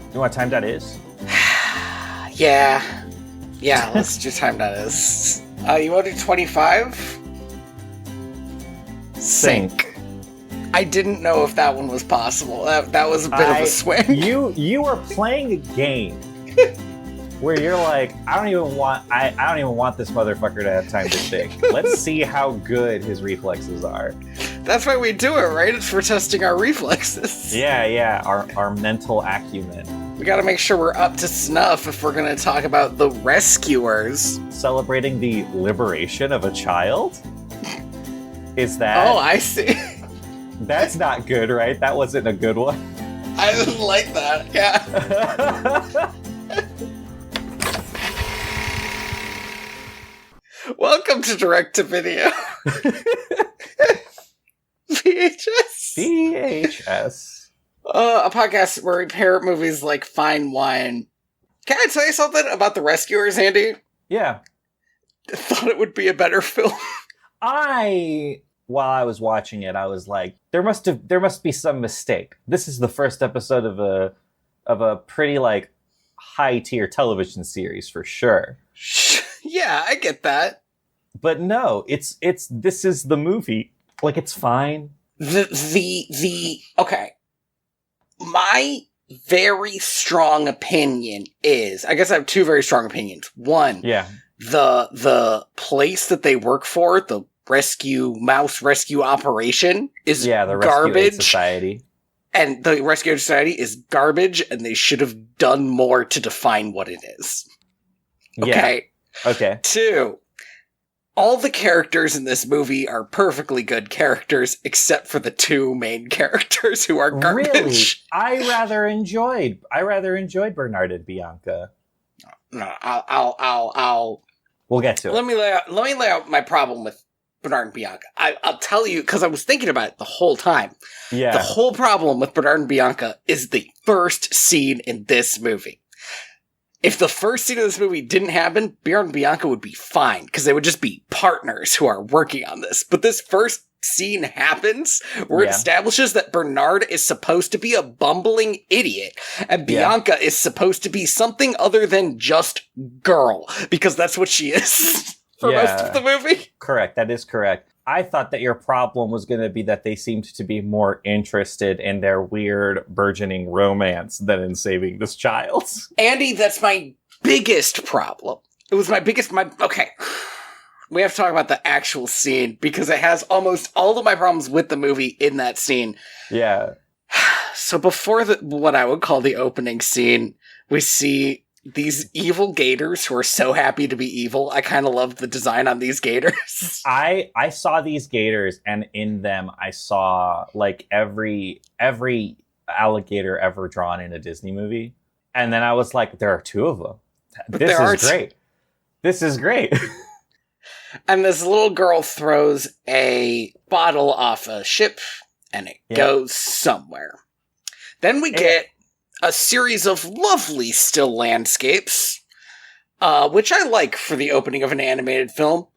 You know what time that is? Yeah, let's do time that is. You want to do 25? Sync. I didn't know if that one was possible. That was a bit of a swing. You were playing a game where you're like, I don't even want this motherfucker to have time to think. Let's see how good his reflexes are. That's why we do it, right? It's for testing our reflexes. Yeah, our mental acumen. We gotta make sure we're up to snuff if we're gonna talk about The Rescuers. Celebrating the liberation of a child? Is that... Oh, I see. That's not good, right? That wasn't a good one. I didn't like that, yeah. Welcome to Direct to Video. VHS. A podcast where we pair movies like fine wine. Can I tell you something about The Rescuers, Andy? Yeah. I thought it would be a better film. While I was watching it, I was like, there must be some mistake. This is the first episode of a pretty like high tier television series for sure. Yeah, I get that. But no, this is the movie. Like, it's fine. Okay. My very strong opinion is, I guess I have two very strong opinions. One, yeah, the place that they work for, the mouse rescue operation, is the garbage. Rescue Aid Society. And the Rescue Aid Society is garbage, and they should have done more to define what it is. Okay. Yeah. Okay. Two, all the characters in this movie are perfectly good characters, except for the two main characters who are garbage. Really? I rather enjoyed Bernard and Bianca. No, I'll. We'll get to it. Let me lay out my problem with Bernard and Bianca. I'll tell you, because I was thinking about it the whole time. Yeah. The whole problem with Bernard and Bianca is the first scene in this movie. If the first scene of this movie didn't happen, Bernard and Bianca would be fine, because they would just be partners who are working on this. But this first scene happens where it establishes that Bernard is supposed to be a bumbling idiot, and Bianca is supposed to be something other than just girl, because that's what she is for most of the movie. Correct, that is correct. I thought that your problem was going to be that they seemed to be more interested in their weird, burgeoning romance than in saving this child. Andy, that's my biggest problem. It was okay. We have to talk about the actual scene, because it has almost all of my problems with the movie in that scene. Yeah. So before what I would call the opening scene, we see these evil gators who are so happy to be evil. I kind of love the design on these gators. I saw these gators, and in them I saw like every alligator ever drawn in a Disney movie. And then I was like, there are two of them. This is great. This is great. And this little girl throws a bottle off a ship, and it goes somewhere. Then we get a series of lovely still landscapes, which I like for the opening of an animated film.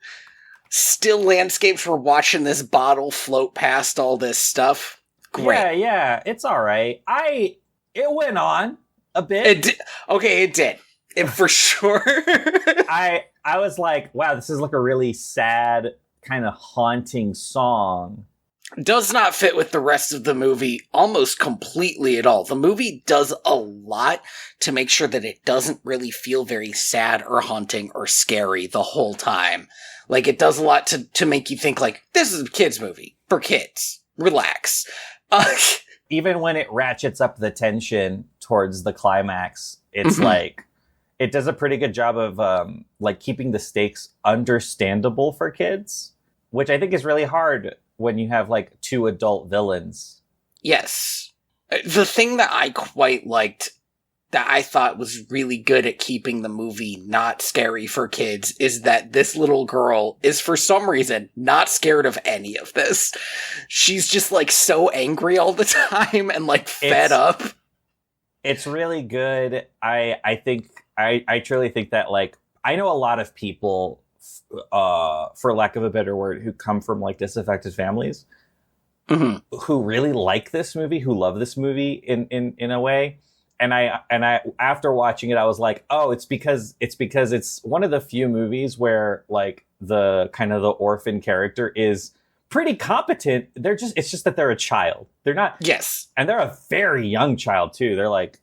Still landscapes, we're watching this bottle float past all this stuff. Great. Yeah, it's all right. It went on a bit. It did. Okay, it did. It for sure. I was like, wow, this is like a really sad, kind of haunting song. Does not fit with the rest of the movie almost completely at all. The movie does a lot to make sure that it doesn't really feel very sad or haunting or scary the whole time. Like, it does a lot to make you think, like, this is a kid's movie for kids. Relax. Even when it ratchets up the tension towards the climax, it's like, it does a pretty good job of like keeping the stakes understandable for kids, which I think is really hard when you have like two adult villains. Yes. The thing that I quite liked that I thought was really good at keeping the movie not scary for kids is that this little girl is, for some reason, not scared of any of this. She's just, like, so angry all the time and, like, fed up. It's really good. I truly think that, like, I know a lot of people, for lack of a better word, who come from, like, disaffected families, who really like this movie, who love this movie in a way. And I after watching it, I was like, oh, it's because it's one of the few movies where, like, the kind of the orphan character is pretty competent. It's just that they're a child. They're not. Yes. And they're a very young child too. They're like,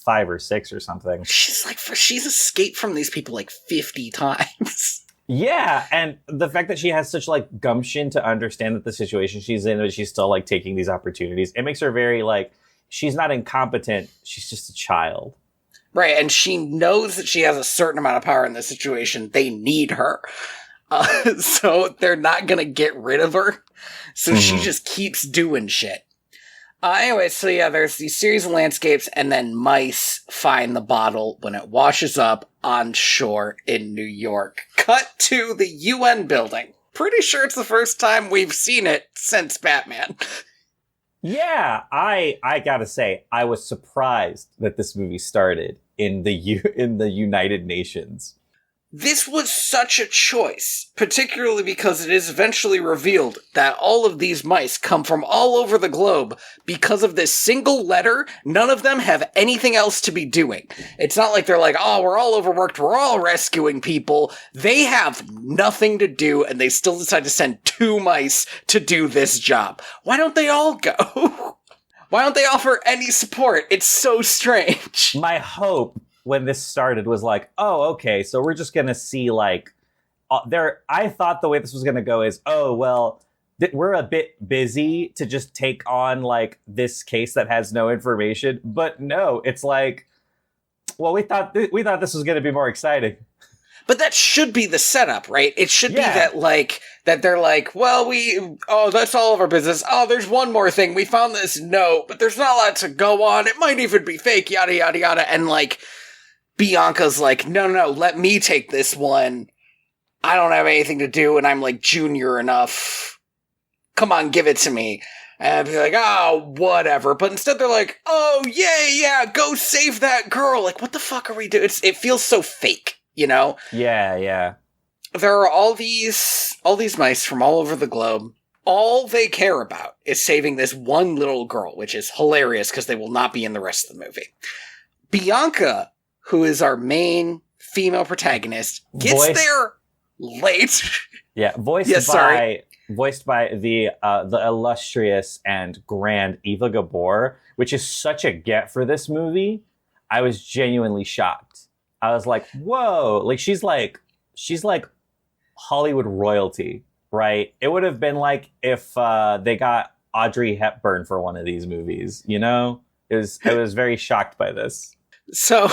5 or 6 or something. She's escaped from these people like 50 times. Yeah, and the fact that she has such, like, gumption to understand that the situation she's in, but she's still, like, taking these opportunities, it makes her very, like, she's not incompetent, she's just a child. Right, and she knows that she has a certain amount of power in this situation. They need her. So they're not gonna get rid of her. So she just keeps doing shit. Anyway, so yeah, there's these series of landscapes, and then mice find the bottle when it washes up on shore in New York. Cut to the UN building. Pretty sure it's the first time we've seen it since Batman. Yeah, I gotta say, I was surprised that this movie started in the United Nations. This was such a choice, particularly because it is eventually revealed that all of these mice come from all over the globe because of this single letter. None of them have anything else to be doing. It's not like they're like, oh, we're all overworked, we're all rescuing people. They have nothing to do, and they still decide to send 2 mice to do this job. Why don't they all go? Why don't they offer any support? It's so strange. My hope when this started was like, oh, okay, so we're just gonna see, like, I thought the way this was gonna go is, oh, well, we're a bit busy to just take on, like, this case that has no information. But no, it's like, well, we thought this was gonna be more exciting. But that should be the setup, right? It should be that, like, that they're like, well, that's all of our business. Oh, there's one more thing. We found this note, but there's not a lot to go on. It might even be fake, yada, yada, yada. And, like, Bianca's like, no, let me take this one. I don't have anything to do, and I'm, like, junior enough. Come on, give it to me. And I'd be like, oh, whatever. But instead they're like, oh, yeah, go save that girl. Like, what the fuck are we doing? It feels so fake, you know? Yeah. There are all these mice from all over the globe. All they care about is saving this one little girl, which is hilarious because they will not be in the rest of the movie. Bianca, who is our main female protagonist, gets there late. Yeah, voiced by the illustrious and grand Eva Gabor, which is such a get for this movie. I was genuinely shocked. I was like, whoa, like she's like Hollywood royalty, right? It would have been like if they got Audrey Hepburn for one of these movies, you know? I was very shocked by this. So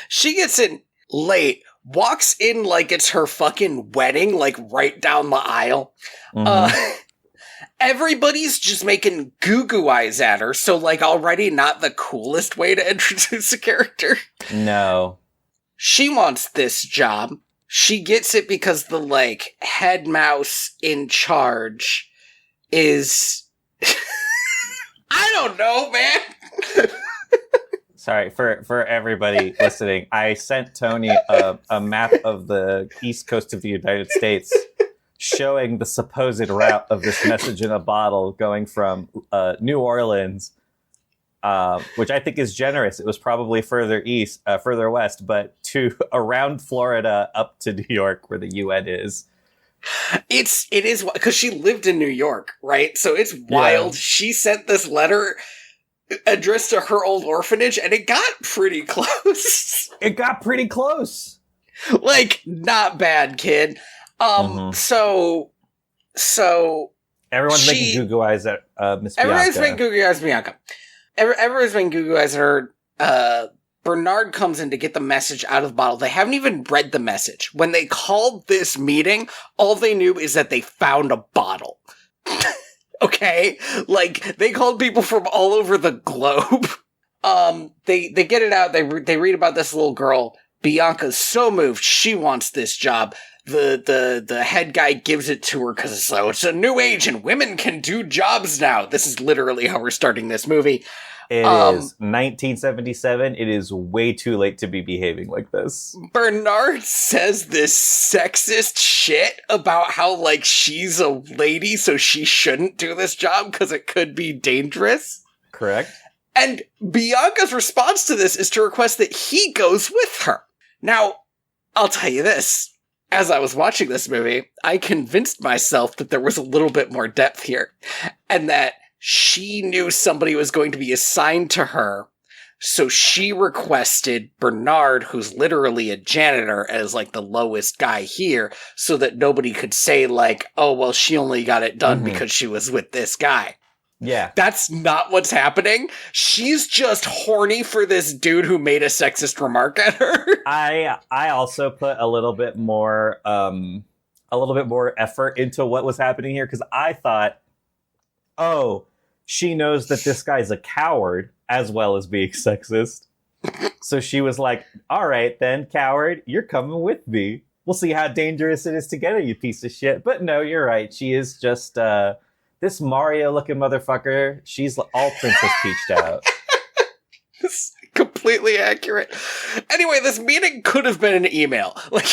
she gets in late, walks in like it's her fucking wedding, like right down the aisle. Everybody's just making goo-goo eyes at her, so, like, already not the coolest way to introduce a character. No. She wants this job. She gets it because the, like, head mouse in charge is... I don't know, man! Sorry, for everybody listening, I sent Tony a map of the east coast of the United States showing the supposed route of this message in a bottle going from New Orleans, which I think is generous. It was probably further west, but to around Florida up to New York where the UN is. It is because she lived in New York, right? So it's wild. Yeah. She sent this letter addressed to her old orphanage, and it got pretty close. Like, not bad, kid. So everyone's making goo-goo eyes at Miss Bianca. Everyone's making goo-goo eyes at Bianca. Everyone's making goo-goo eyes at her. Bernard comes in to get the message out of the bottle. They haven't even read the message. When they called this meeting, all they knew is that they found a bottle. Okay? Like, they called people from all over the globe. They get it out. They read about this little girl. Bianca's so moved. She wants this job. The head guy gives it to her because it's a new age and women can do jobs now. This is literally how we're starting this movie. It is 1977. It is way too late to be behaving like this. Bernard says this sexist shit about how, like, she's a lady, so she shouldn't do this job because it could be dangerous. Correct. And Bianca's response to this is to request that he goes with her. Now, I'll tell you this. As I was watching this movie, I convinced myself that there was a little bit more depth here, and that she knew somebody was going to be assigned to her, so she requested Bernard, who's literally a janitor, as, like, the lowest guy here, so that nobody could say, like, oh, well, she only got it done because she was with this guy. Yeah. That's not what's happening. She's just horny for this dude who made a sexist remark at her. I also put a little bit more effort into what was happening here, because I thought, oh, she knows that this guy's a coward as well as being sexist. So she was like, all right then, coward, you're coming with me. We'll see how dangerous it is together, you piece of shit. But no, you're right. She is just this Mario-looking motherfucker. She's all Princess Peached out. It's completely accurate. Anyway, this meeting could have been an email. Like,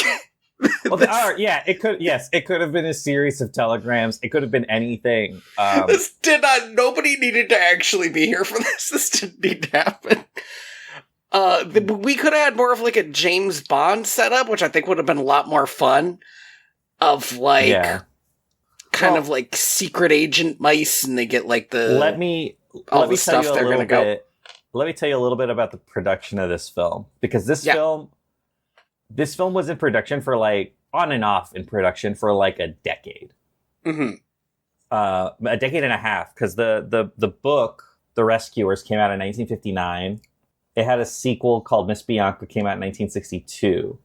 well, yeah, it could. Yes, it could have been a series of telegrams. It could have been anything. This did not. Nobody needed to actually be here for this. This didn't need to happen. We could have had more of like a James Bond setup, which I think would have been a lot more fun. Of like, kind of like secret agent mice, and they get like the let me tell you a little bit about the production of this film, because this film was in production for like on and off in production for like a decade, a decade and a half, because the book The Rescuers came out in 1959. It had a sequel called Miss Bianca, came out in 1962,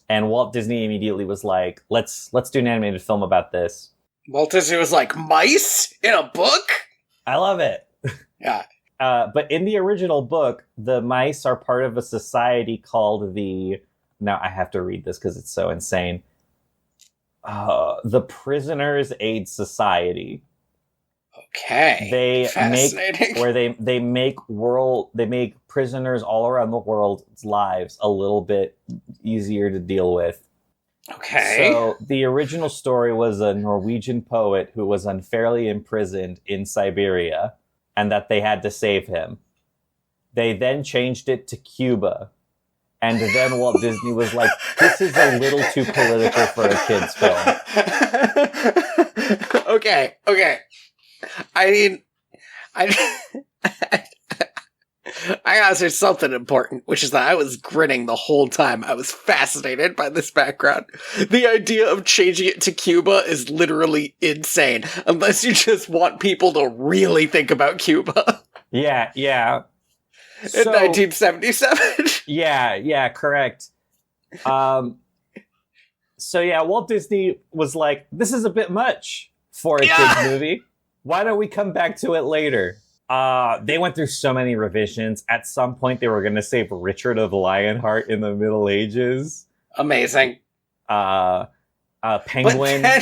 and Walt Disney immediately was like, let's do an animated film about this. Walt Disney was like, mice in a book? I love it. Yeah. But in the original book, the mice are part of a society called now I have to read this because it's so insane. The Prisoners' Aid Society. Okay. They make prisoners all around the world's lives a little bit easier to deal with. Okay. So the original story was a Norwegian poet who was unfairly imprisoned in Siberia, and that they had to save him. They then changed it to Cuba. And then Walt Disney was like, this is a little too political for a kid's film. Okay. I mean, I gotta say something important, which is that I was grinning the whole time. I was fascinated by this background. The idea of changing it to Cuba is literally insane, unless you just want people to really think about Cuba. Yeah. In 1977. Yeah, correct. So Walt Disney was like, this is a bit much for a kid's movie. Why don't we come back to it later? They went through so many revisions. At some point, they were going to save Richard of Lionheart in the Middle Ages. Amazing. Penguin, a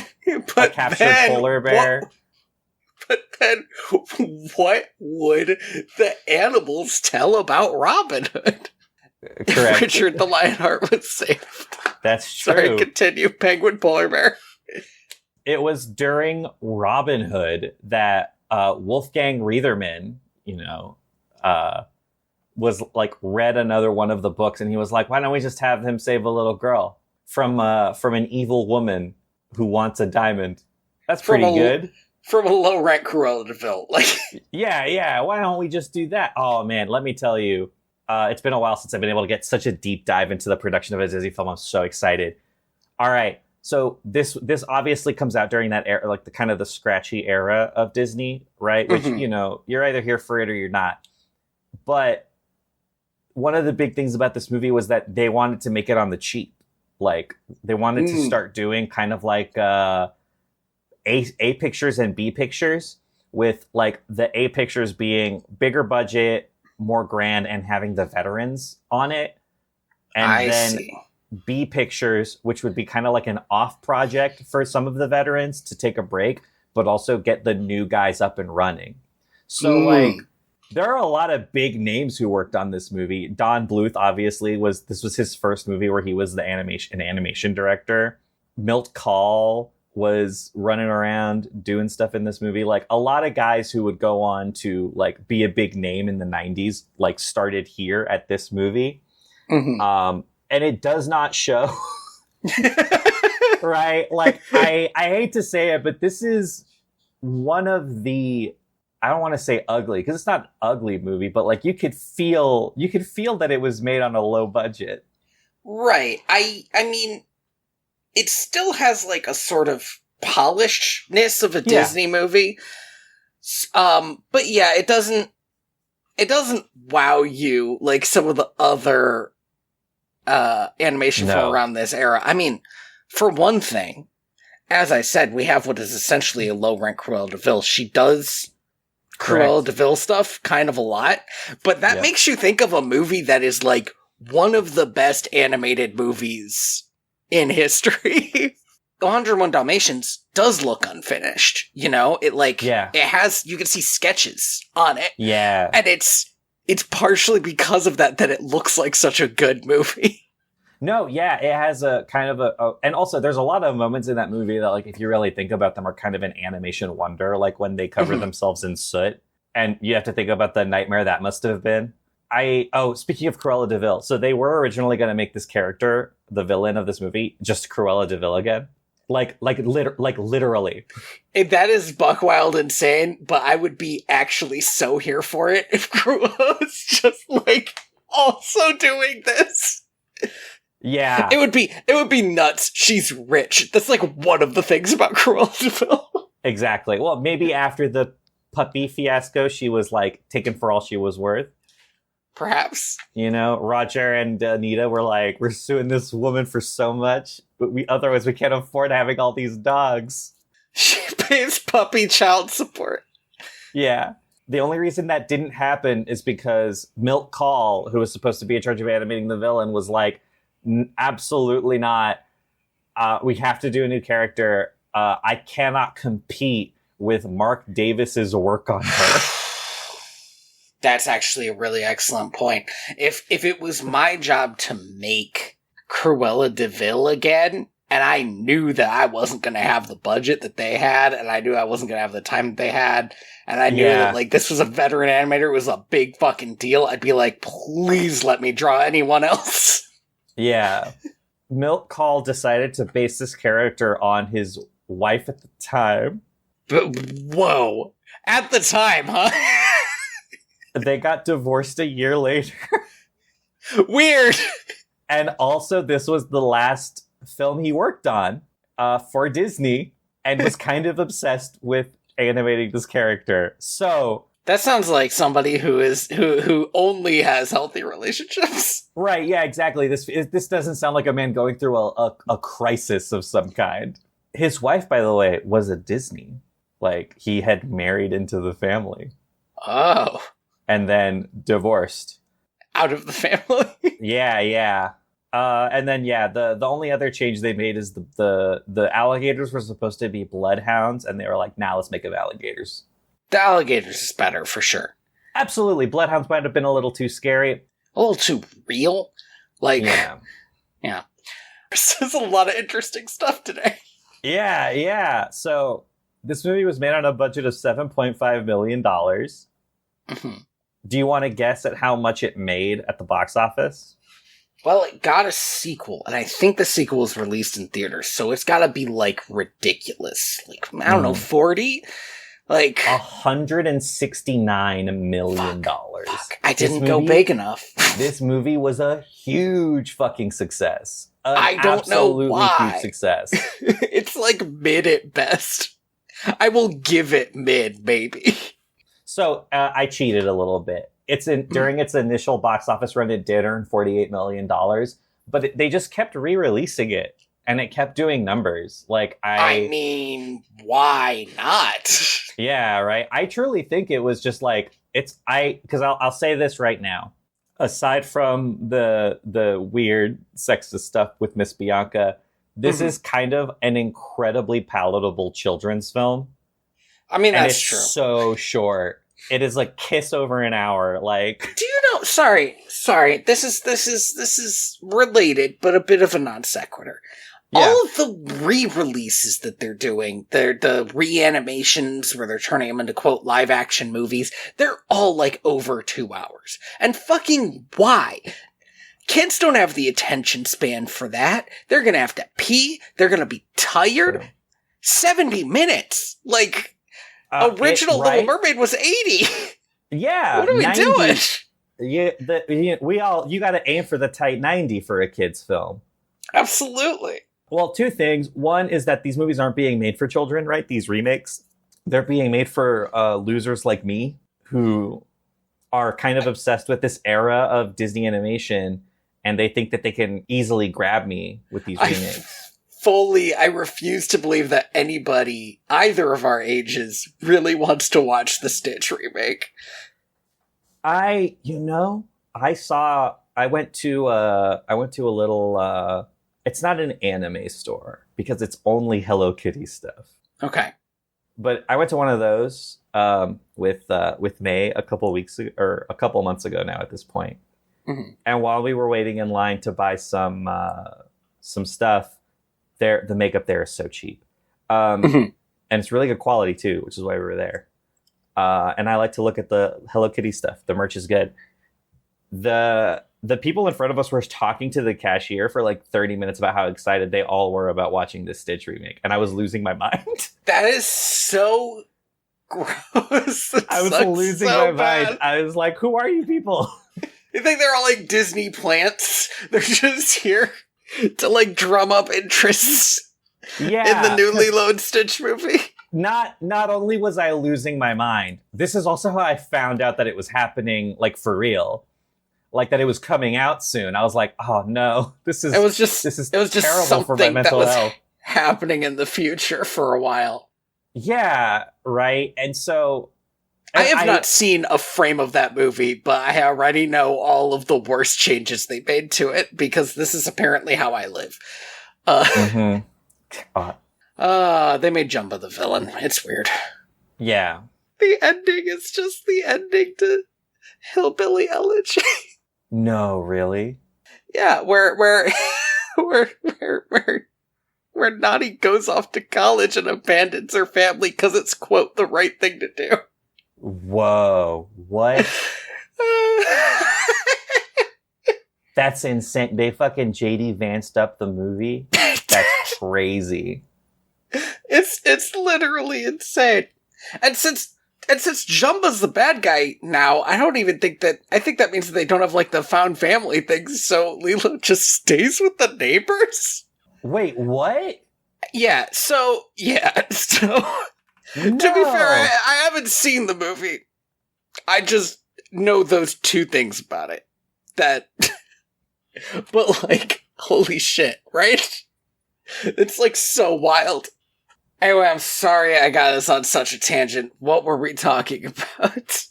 captured polar bear. But then, what would the animals tell about Robin Hood? Correct. Richard the Lionheart was saved. That's true. Sorry, continue. Penguin, polar bear. It was during Robin Hood that Wolfgang Reitherman, was like read another one of the books, and he was like, "Why don't we just have him save a little girl from an evil woman who wants a diamond?" That's pretty good. From a low rank Cruella de Vil, like. Yeah. Why don't we just do that? Oh man, let me tell you, it's been a while since I've been able to get such a deep dive into the production of a Disney film. I'm so excited. All right. So this obviously comes out during that era, like the kind of the scratchy era of Disney, right? Which, you're either here for it or you're not. But one of the big things about this movie was that they wanted to make it on the cheap. Like they wanted to start doing kind of like A pictures and B pictures, with like the A pictures being bigger budget, more grand and having the veterans on it. And I then see. B Pictures, which would be kind of like an off project for some of the veterans to take a break, but also get the new guys up and running. So like, there are a lot of big names who worked on this movie. Don Bluth, obviously, this was his first movie where he was an animation director. Milt Kahl was running around doing stuff in this movie. Like, a lot of guys who would go on to like be a big name in the 90s, like, started here at this movie. And it does not show. Right? Like, I hate to say it, but this is one of the, I don't want to say ugly, because it's not an ugly movie, but like you could feel that it was made on a low budget. Right. I mean, it still has like a sort of polishedness of a Disney movie. But yeah, it doesn't wow you like some of the other animation from around this era. I mean, for one thing, as I said, we have what is essentially a low-rent Cruella de Vil. She does Cruella de Vil stuff kind of a lot, but that makes you think of a movie that is like one of the best animated movies in history. 101 Dalmatians does look unfinished, you know? It like, it has, you can see sketches on it. Yeah. And it's partially because of that it looks like such a good movie. No, yeah, it has a kind of and also there's a lot of moments in that movie that, like, if you really think about them, are kind of an animation wonder, like when they cover themselves in soot, and you have to think about the nightmare that must have been. Speaking of Cruella de Vil, so they were originally going to make this character, the villain of this movie, just Cruella de Vil again. Like literally. That is buck wild insane, but I would be actually so here for it if Cruella was just, like, also doing this. Yeah. It would be nuts. She's rich. That's like one of the things about Cruella de Vil. Exactly. Well, maybe after the puppy fiasco, she was like taken for all she was worth. Perhaps. You know, Roger and Anita were like, we're suing this woman for so much, but otherwise we can't afford having all these dogs. She pays puppy child support. Yeah. The only reason that didn't happen is because Milt Kahl, who was supposed to be in charge of animating the villain, was like, absolutely not. We have to do a new character. I cannot compete with Mark Davis's work on her. That's actually a really excellent point. If it was my job to make Cruella de Vil again, and I knew that I wasn't going to have the budget that they had, and I knew I wasn't going to have the time that they had, and I knew that, like, this was a veteran animator, it was a big fucking deal, I'd be like, please let me draw anyone else. Yeah. Milt Kahl decided to base this character on his wife at the time. But, whoa. At the time, huh? They got divorced a year later. Weird. And also, this was the last film he worked on for Disney, and was kind of obsessed with animating this character. So that sounds like somebody who only has healthy relationships. Right, yeah, exactly. This doesn't sound like a man going through a crisis of some kind. His wife, by the way, was a Disney. Like, he had married into the family. Oh. And then divorced. Out of the family? Yeah. And then, the only other change they made is the alligators were supposed to be bloodhounds, and they were like, nah, let's make them alligators. The alligators is better, for sure. Absolutely. Bloodhounds might have been a little too scary. A little too real? Like, yeah. There's a lot of interesting stuff today. Yeah. So, this movie was made on a budget of $7.5 million. Mm-hmm. Do you want to guess at how much it made at the box office? Well, it got a sequel, and I think the sequel was released in theaters, so it's gotta be, like, ridiculous. Like, I don't know, 40? Like... $169 million. Fuck. I didn't go big enough. This movie was a huge fucking success. I don't know why. Absolutely huge success. It's, like, mid at best. I will give it mid, maybe. So, I cheated a little bit. During its initial box office run, it did earn $48 million, but they just kept re-releasing it, and it kept doing numbers. Like, I mean, why not? Yeah, right? I truly think it was just like, because I'll say this right now. Aside from the weird sexist stuff with Miss Bianca, this is kind of an incredibly palatable children's film. I mean, and that's it's true. So short. It is like kiss over an hour. Like, do you know? Sorry. This is related, but a bit of a non sequitur. Yeah. All of the re-releases that they're doing, the reanimations where they're turning them into, quote, live-action movies, they're all, like, over 2 hours. And fucking why? Kids don't have the attention span for that. They're gonna have to pee. They're gonna be tired. 70 minutes! Like, original Little Mermaid was 80! Yeah! What are we 90, doing? You gotta aim for the tight 90 for a kid's film. Absolutely. Well, two things. One is that these movies aren't being made for children, right? These remakes. They're being made for losers like me who are kind of obsessed with this era of Disney animation, and they think that they can easily grab me with these remakes. I refuse to believe that anybody, either of our ages, really wants to watch the Stitch remake. I went to a little, it's not an anime store because it's only Hello Kitty stuff. Okay. But I went to one of those with May a couple weeks ago, or a couple months ago now at this point. Mm-hmm. And while we were waiting in line to buy some stuff, the makeup there is so cheap. And it's really good quality too, which is why we were there. And I like to look at the Hello Kitty stuff. The merch is good. The people in front of us were talking to the cashier for like 30 minutes about how excited they all were about watching the Stitch remake. And I was losing my mind. That is so gross. I was losing my mind. I was like, who are you people? You think they're all like Disney plants? They're just here to like drum up interests in the new Lilo and Stitch movie. Not only was I losing my mind, this is also how I found out that it was happening like for real. Like that it was coming out soon. I was like, oh no, this is terrible for my mental health. Happening in the future for a while. Yeah, right. And so I have not seen a frame of that movie, but I already know all of the worst changes they made to it because this is apparently how I live. They made Jumba the villain. It's weird. Yeah. The ending is just the ending to Hillbilly Elegy. No, really? Yeah, where Naughty goes off to college and abandons her family because it's, quote, the right thing to do. Whoa, what? That's insane. They fucking JD Vanced up the movie? That's crazy. It's literally insane. And since Jumba's the bad guy now, I think that means that they don't have, like, the found family thing, so Lilo just stays with the neighbors? Wait, what? Yeah, so... No. To be fair, I haven't seen the movie. I just know those two things about it. But, like, holy shit, right? It's, like, so wild. Anyway, I'm sorry I got us on such a tangent. What were we talking about?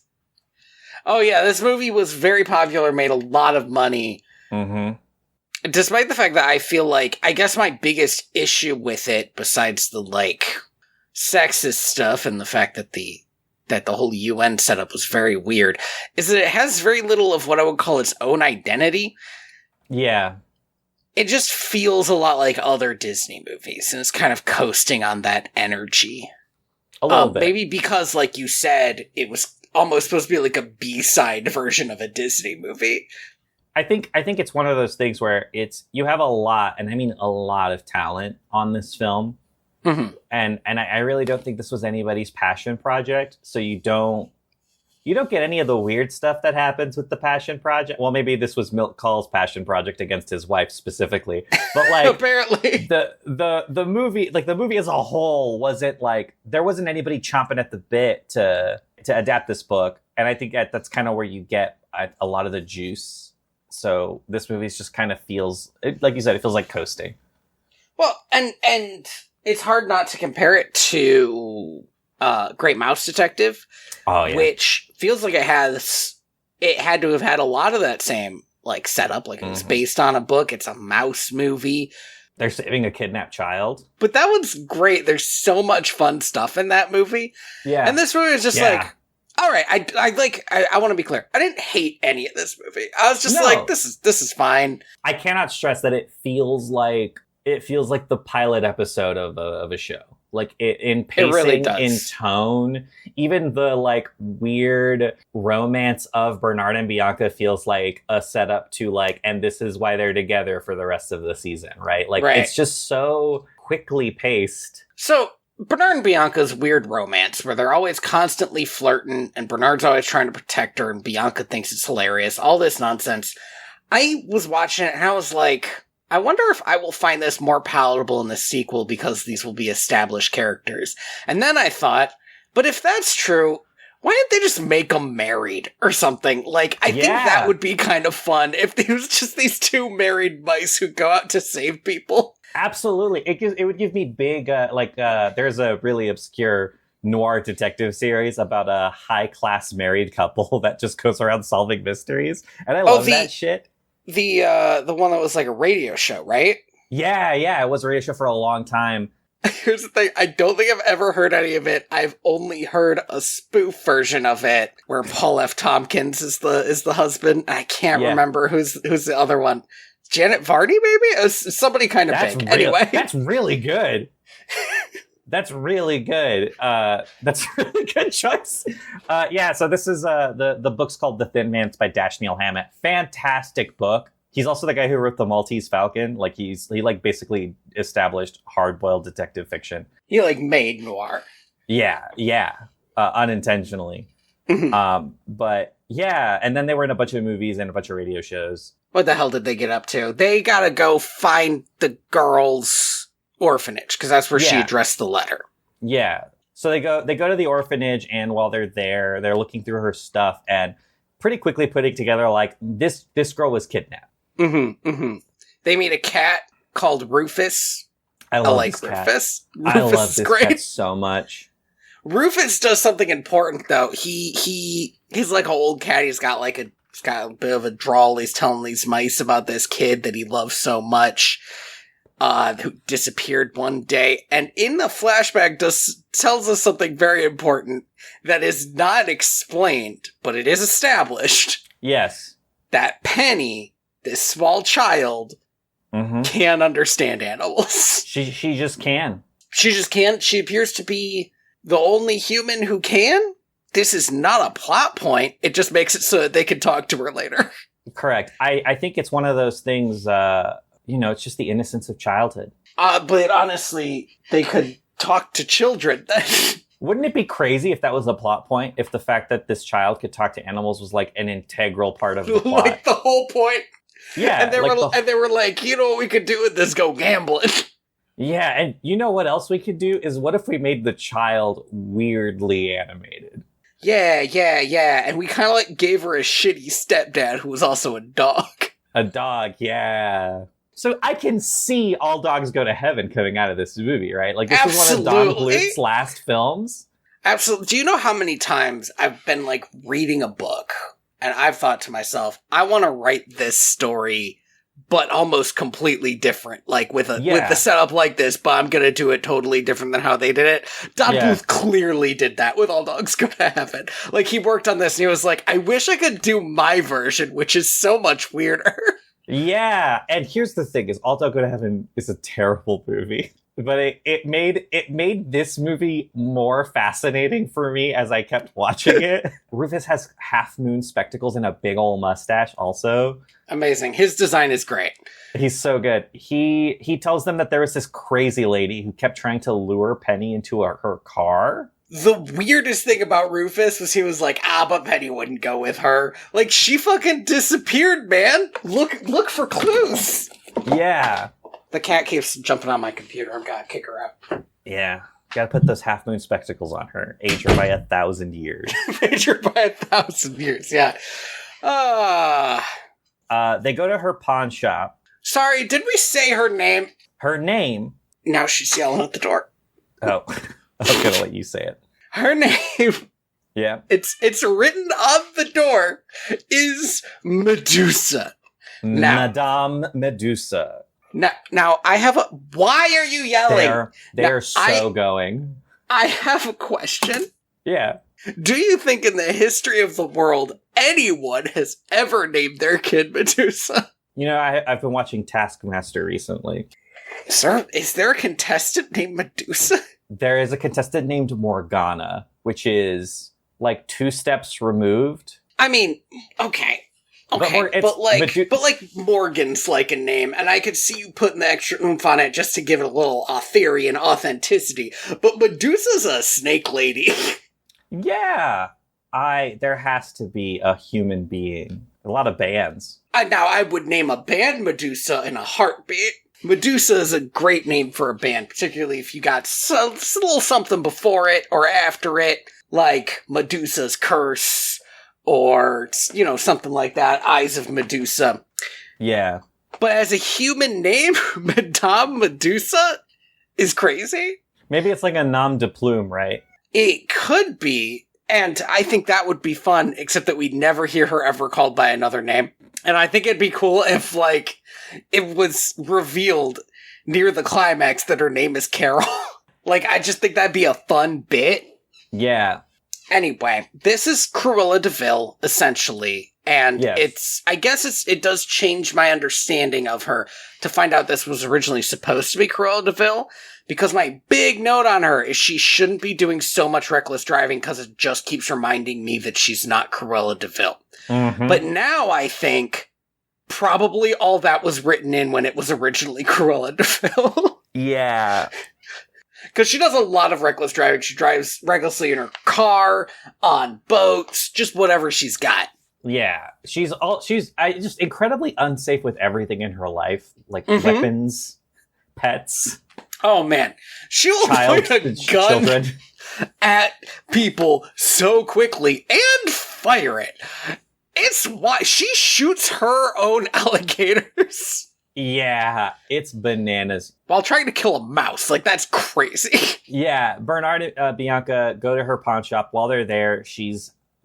Oh yeah, this movie was very popular, made a lot of money. Mm-hmm. Despite the fact that I feel like, I guess my biggest issue with it, besides the, like, sexist stuff and the fact that the whole UN setup was very weird, is that it has very little of what I would call its own identity. Yeah. It just feels a lot like other Disney movies, and it's kind of coasting on that energy. A little bit. Maybe because, like you said, it was almost supposed to be like a B-side version of a Disney movie. I think it's one of those things where you have a lot, and I mean a lot of talent on this film. Mm-hmm. And I really don't think this was anybody's passion project, so you don't get any of the weird stuff that happens with the passion project. Well, maybe this was Milt Kahl's passion project against his wife specifically, but like apparently the movie as a whole wasn't like, there wasn't anybody chomping at the bit to adapt this book, and I think that's kind of where you get a lot of the juice. So this movie just kind of feels, like you said, it feels like coasting. Well, and it's hard not to compare it to Great Mouse Detective, oh, yeah. which feels like it had to have had a lot of that same, like, setup. Like, it was based on a book. It's a mouse movie. They're saving a kidnapped child. But that one's great. There's so much fun stuff in that movie. Yeah. And this movie is just like, all right, I want to be clear. I didn't hate any of this movie. I was just like, this is fine. I cannot stress that it feels like the pilot episode of a show. Like in pacing, really does. in tone, even the like weird romance of Bernard and Bianca feels like a setup to like, and this is why they're together for the rest of the season, right? Like It's just so quickly paced. So Bernard and Bianca's weird romance, where they're always constantly flirting, and Bernard's always trying to protect her, and Bianca thinks it's hilarious. All this nonsense. I was watching it, and I was like, I wonder if I will find this more palatable in the sequel because these will be established characters. And then I thought, but if that's true, why didn't they just make them married or something? Like, I think that would be kind of fun if it was just these two married mice who go out to save people. Absolutely. It would give me big, there's a really obscure noir detective series about a high-class married couple that just goes around solving mysteries. And I love that shit. The one that was like a radio show, right? Yeah, it was a radio show for a long time. Here's the thing, I don't think I've ever heard any of it. I've only heard a spoof version of it where Paul F. Tompkins is the husband. I can't remember who's the other one. Janet Varney, maybe? Somebody kind of big. Anyway. That's really good. That's really good. That's a really good choice. So this is the book's called The Thin Man. It's by Dashiell Hammett. Fantastic book. He's also the guy who wrote The Maltese Falcon. Like he basically established hard-boiled detective fiction. He like made noir. Yeah. Unintentionally. But yeah, and then they were in a bunch of movies and a bunch of radio shows. What the hell did they get up to? They gotta go find the girl's orphanage, because that's where she addressed the letter. Yeah. So they go to the orphanage, and while they're there, they're looking through her stuff and pretty quickly putting together, like, this girl was kidnapped. They meet a cat called Rufus. I like Rufus. I love this cat so much. Rufus does something important, though. He's like an old cat. He's got a bit of a drawl. He's telling these mice about this kid that he loves so much, who disappeared one day. And in the flashback tells us something very important that is not explained, but it is established. Yes. That Penny, this small child, can understand animals. She just can. She just can. She appears to be the only human who can. This is not a plot point. It just makes it so that they can talk to her later. Correct. I think it's one of those things, it's just the innocence of childhood. But honestly, they could talk to children. Wouldn't it be crazy if that was the plot point? If the fact that this child could talk to animals was like an integral part of the plot? Like the whole point? Yeah. And they were like, you know what we could do with this? Go gambling. Yeah, and you know what else we could do is what if we made the child weirdly animated? Yeah. And we kind of like gave her a shitty stepdad who was also a dog. A dog, yeah. So I can see All Dogs Go to Heaven coming out of this movie, right? Like, this is one of Don Bluth's last films. Absolutely. Do you know how many times I've been, like, reading a book, and I've thought to myself, I want to write this story, but almost completely different. Like, with the setup like this, but I'm going to do it totally different than how they did it. Don Bluth clearly did that with All Dogs Go to Heaven. Like, he worked on this, and he was like, I wish I could do my version, which is so much weirder. Yeah, and here's the thing: is All Dogs Go to Heaven is a terrible movie, but it made this movie more fascinating for me as I kept watching it. Rufus has half moon spectacles and a big old mustache. Also, amazing. His design is great. He's so good. He tells them that there was this crazy lady who kept trying to lure Penny into her car. The weirdest thing about Rufus was he was like, but Penny wouldn't go with her. Like, she fucking disappeared, man. Look for clues. Yeah. The cat keeps jumping on my computer. I'm gonna kick her out. Yeah. Gotta put those half moon spectacles on her. Age her by 1,000 years. Age her by 1,000 years, yeah. They go to her pawn shop. Sorry, did we say her name? Her name? Now she's yelling at the door. Oh. I was gonna let you say it. Her name Yeah. It's written on the door is Medusa. Now, Madame Medusa. Now I have a... Why are you yelling? They're going. I have a question. Yeah. Do you think in the history of the world anyone has ever named their kid Medusa? You know, I've been watching Taskmaster recently. Sir, is there a contestant named Medusa? There is a contestant named Morgana, which is like 2 steps removed. I mean, okay, but Morgan's like a name, and I could see you putting the extra oomph on it just to give it a little theory and authenticity. But Medusa's a snake lady. Yeah, there has to be a human being. A lot of bands. Now, I would name a band Medusa in a heartbeat. Medusa is a great name for a band, particularly if you got a little something before it or after it, like Medusa's Curse, or, you know, something like that, Eyes of Medusa. Yeah. But as a human name, Madame Medusa is crazy. Maybe it's like a nom de plume, right? It could be, and I think that would be fun, except that we'd never hear her ever called by another name. And I think it'd be cool if, like, it was revealed near the climax that her name is Carol. Like, I just think that'd be a fun bit. Yeah. Anyway, this is Cruella de Vil, essentially. And yes. it does change my understanding of her to find out this was originally supposed to be Cruella de Vil. Because my big note on her is she shouldn't be doing so much reckless driving because it just keeps reminding me that she's not Cruella de Vil. Mm-hmm. But now I think probably all that was written in when it was originally Cruella de Vil. Yeah. Because she does a lot of reckless driving. She drives recklessly in her car, on boats, just whatever she's got. Yeah. She's just incredibly unsafe with everything in her life. Like weapons, pets. Oh man. She'll point a gun at people so quickly and fire it. It's why she shoots her own alligators. Yeah, it's bananas. While trying to kill a mouse. Like, that's crazy. Yeah, Bernard and Bianca go to her pawn shop. While they're there,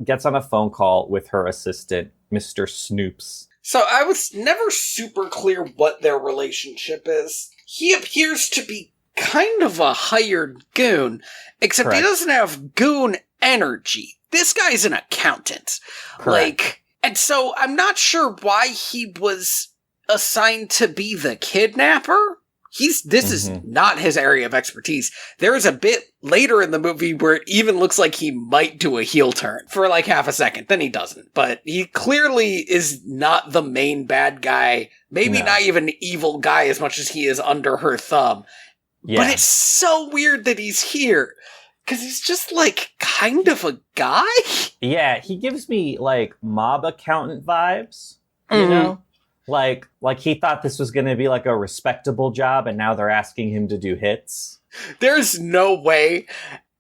gets on a phone call with her assistant, Mr. Snoops. So I was never super clear what their relationship is. He appears to be kind of a hired goon, except Correct. He doesn't have goon energy. This guy's an accountant. Correct. Like, and so I'm not sure why he was assigned to be the kidnapper. This is not his area of expertise. There is a bit later in the movie where it even looks like he might do a heel turn for like half a second. Then he doesn't. But he clearly is not the main bad guy. Maybe not even evil guy as much as he is under her thumb. Yeah. But it's so weird that he's here. Because he's just like kind of a guy. Yeah, he gives me like mob accountant vibes, you know? Like he thought this was going to be like a respectable job, and now they're asking him to do hits. There's no way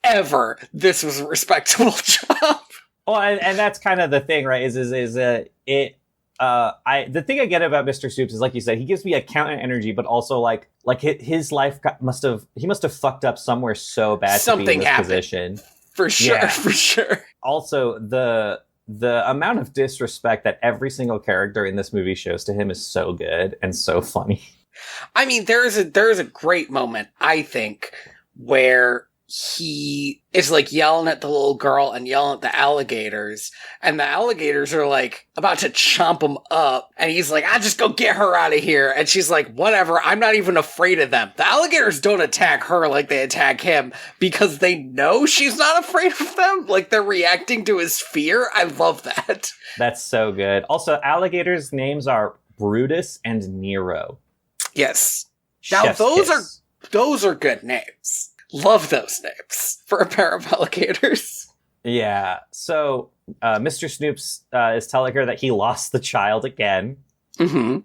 ever this was a respectable job. Well, and that's kind of the thing, right? The thing I get about Mr. Soups is, like you said, he gives me accountant energy, but also like his life must have fucked up somewhere so bad Something to be in this happened. Position. For sure, yeah. For sure. Also, the amount of disrespect that every single character in this movie shows to him is so good and so funny. I mean, there is a great moment, I think, where he is like yelling at the little girl and yelling at the alligators, and the alligators are like about to chomp him up, and he's like, I'll just go get her out of here. And she's like, whatever, I'm not even afraid of them. The alligators don't attack her like they attack him because they know she's not afraid of them. Like, they're reacting to his fear. I love that. That's so good. Also, alligators' names are Brutus and Nero. Yes. Now, those are good names. Love those names for a pair of alligators. Yeah. So Mr. Snoops is telling her that he lost the child again. Mm-hmm.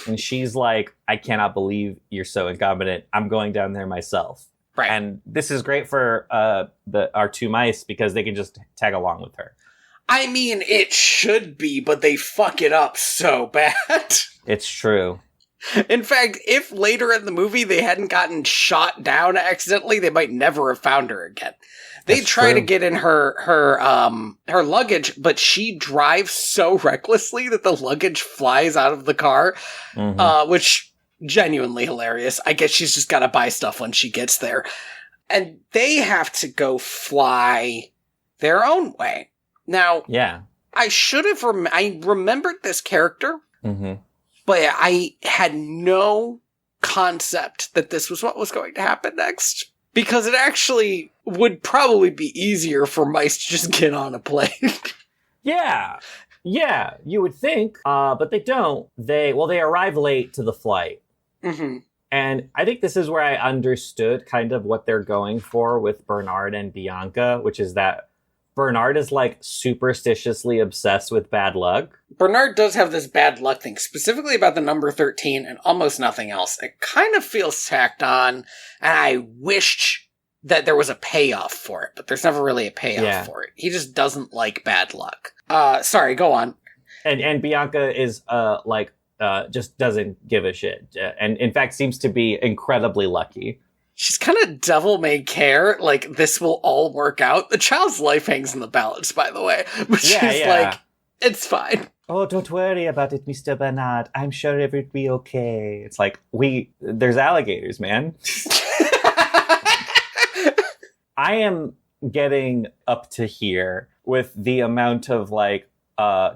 And she's like, I cannot believe you're so incompetent. I'm going down there myself. Right. And this is great for our 2 mice because they can just tag along with her. I mean, it should be, but they fuck it up so bad. It's true. In fact, if later in the movie they hadn't gotten shot down accidentally, they might never have found her again. They That's try to true. get in her luggage, but she drives so recklessly that the luggage flies out of the car, which genuinely hilarious. I guess she's just got to buy stuff when she gets there. And they have to go fly their own way. Now, Yeah. I should have I remembered this character, but I had no concept that this was what was going to happen next. Because it actually would probably be easier for mice to just get on a plane. Yeah. Yeah, you would think, but they don't. They arrive late to the flight. And I think this is where I understood kind of what they're going for with Bernard and Bianca, which is that Bernard is like superstitiously obsessed with bad luck. Bernard does have this bad luck thing, specifically about the number 13 and almost nothing else. It kind of feels tacked on, and I wished that there was a payoff for it, but there's never really a payoff for it. He just doesn't like bad luck. Sorry, go on. And Bianca is just doesn't give a shit, and in fact seems to be incredibly lucky. She's kind of devil may care, like, this will all work out. The child's life hangs in the balance, by the way. But she's like, it's fine. Oh, don't worry about it, Mr. Bernard. I'm sure it will be okay. It's like, there's alligators, man. I am getting up to here with the amount of,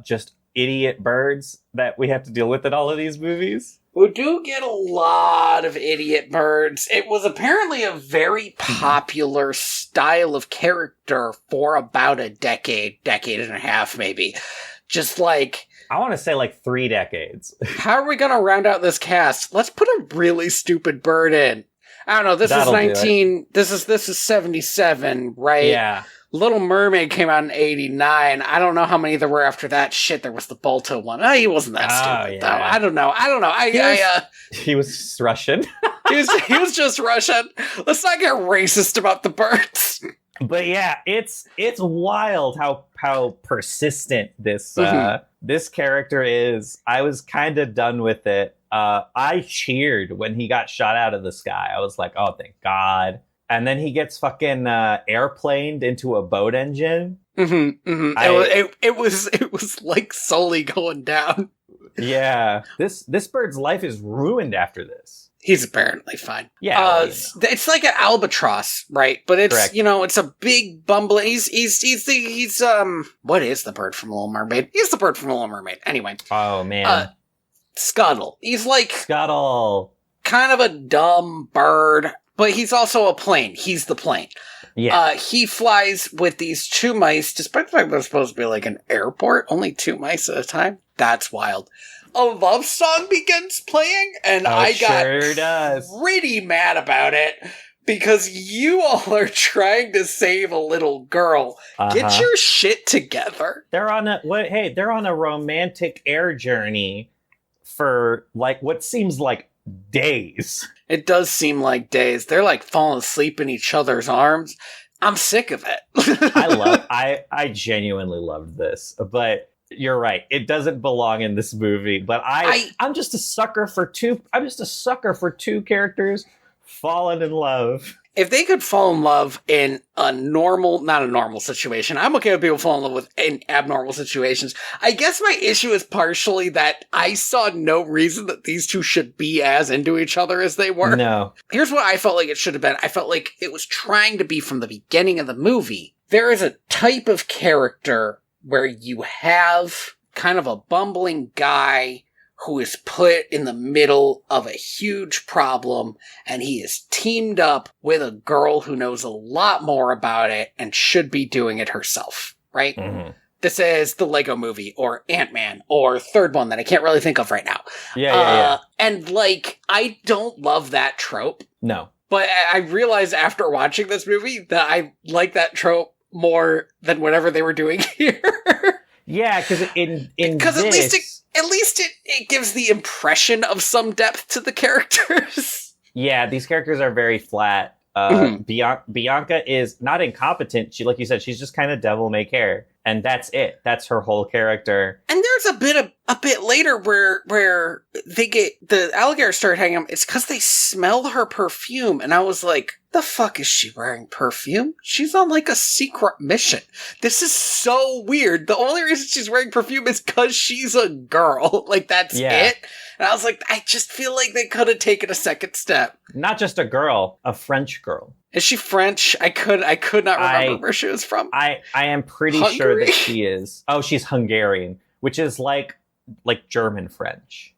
just idiot birds that we have to deal with in all of these movies. We do get a lot of idiot birds. It was apparently a very popular style of character for about a decade and a half, maybe. Just like... I want to say 3 decades. How are we going to round out this cast? Let's put a really stupid bird in. I don't know, this is 77, right? Yeah. Little Mermaid came out in 89. I don't know how many there were after that. Shit, there was the Balto one. He wasn't that stupid, though. I don't know. He was Russian. he was just Russian. Let's not get racist about the birds. But yeah, it's wild how persistent this this character is. I was kind of done with it. I cheered when he got shot out of the sky. I was like, oh, thank God. And then he gets fucking airplaned into a boat engine. It was like Sully going down. Yeah, this bird's life is ruined after this. He's apparently fine. Yeah, it's like an albatross, right? But it's correct. It's a big bumbling. He's what is the bird from Little Mermaid? He's the bird from Little Mermaid. Anyway. Oh man. Scuttle. He's like Scuttle. Kind of a dumb bird. But he's also a plane. He's the plane. Yeah. He flies with these 2 mice, despite the fact that it's supposed to be like an airport. Only 2 mice at a time. That's wild. A love song begins playing, and I got pretty mad about it. Because you all are trying to save a little girl. Get your shit together. They're on a romantic air journey for what seems like days. It does seem like days. They're like falling asleep in each other's arms. I'm sick of it. I genuinely loved this, but you're right. It doesn't belong in this movie, but I'm just a sucker for two characters falling in love. If they could fall in love in not a normal situation. I'm okay with people falling in love in abnormal situations. I guess my issue is partially that I saw no reason that these two should be as into each other as they were. No. Here's what I felt like it should have been. I felt like it was trying to be from the beginning of the movie. There is a type of character where you have kind of a bumbling guy who is put in the middle of a huge problem, and he is teamed up with a girl who knows a lot more about it and should be doing it herself, right? Mm-hmm. This is the Lego Movie, or Ant-Man, or third one that I can't really think of right now. Yeah. And, I don't love that trope. No. But I realized after watching this movie that I like that trope more than whatever they were doing here. Yeah, because at least it gives the impression of some depth to the characters. Yeah, these characters are very flat. Bianca is not incompetent. She, like you said, she's just kind of devil may care. And that's it. That's her whole character. And there's a bit later where they get the alligators start hanging out. It's because they smell her perfume, and I was like, the fuck is she wearing perfume? She's on like a secret mission. This is so weird. The only reason she's wearing perfume is because she's a girl. Like, that's it. And I was like, I just feel like they could have taken a second step. Not just a girl, a French girl. Is she French? I could not remember where she was from. I am pretty sure that she is. Oh, she's Hungarian, which is like German French.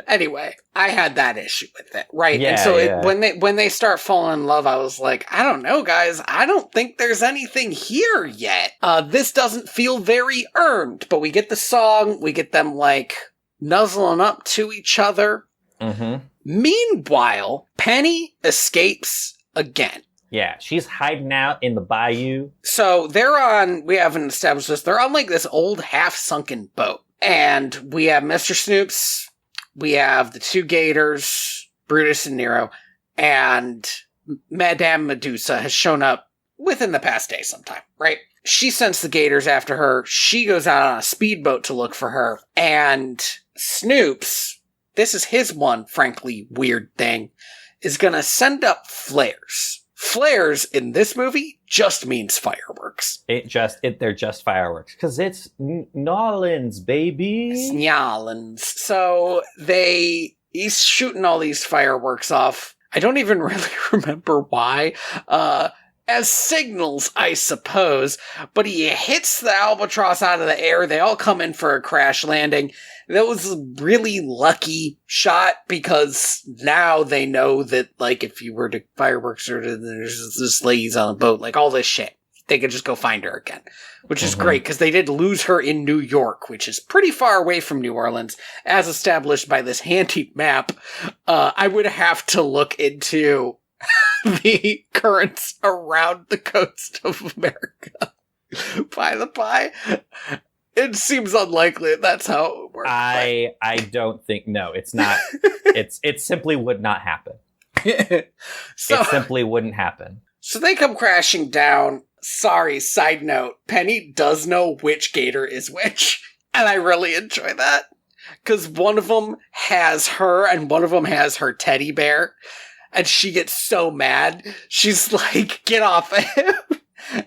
Anyway, I had that issue with it, right? Yeah, and so when they start falling in love, I was like, I don't know, guys. I don't think there's anything here yet. This doesn't feel very earned, but we get the song. We get them like nuzzling up to each other. Mm-hmm. Meanwhile, Penny escapes again. Yeah, she's hiding out in the bayou. So we haven't established this, they're on like this old half-sunken boat. And we have Mr. Snoops, we have the two gators, Brutus and Nero, and Madame Medusa has shown up within the past day sometime, right? She sends the gators after her, she goes out on a speedboat to look for her, and Snoops, this is his one, frankly, weird thing, is gonna send up flares. Flares in this movie just means fireworks. They're just fireworks. Because it's New Orleans, baby. It's New Orleans. So he's shooting all these fireworks off. I don't even really remember why. As signals, I suppose. But he hits the albatross out of the air. They all come in for a crash landing. That was a really lucky shot because now they know that, like, if you were to fireworks or there's this lady's on a boat, like all this shit, they could just go find her again, which is great because they did lose her in New York, which is pretty far away from New Orleans, as established by this handy map. I would have to look into the currents around the coast of America. By the by, it seems unlikely that's how it would work. I don't think, no, it's not. It simply would not happen. It simply wouldn't happen. So they come crashing down. Sorry, side note, Penny does know which gator is which. And I really enjoy that. Because one of them has her and one of them has her teddy bear. And she gets so mad. She's like, get off of him.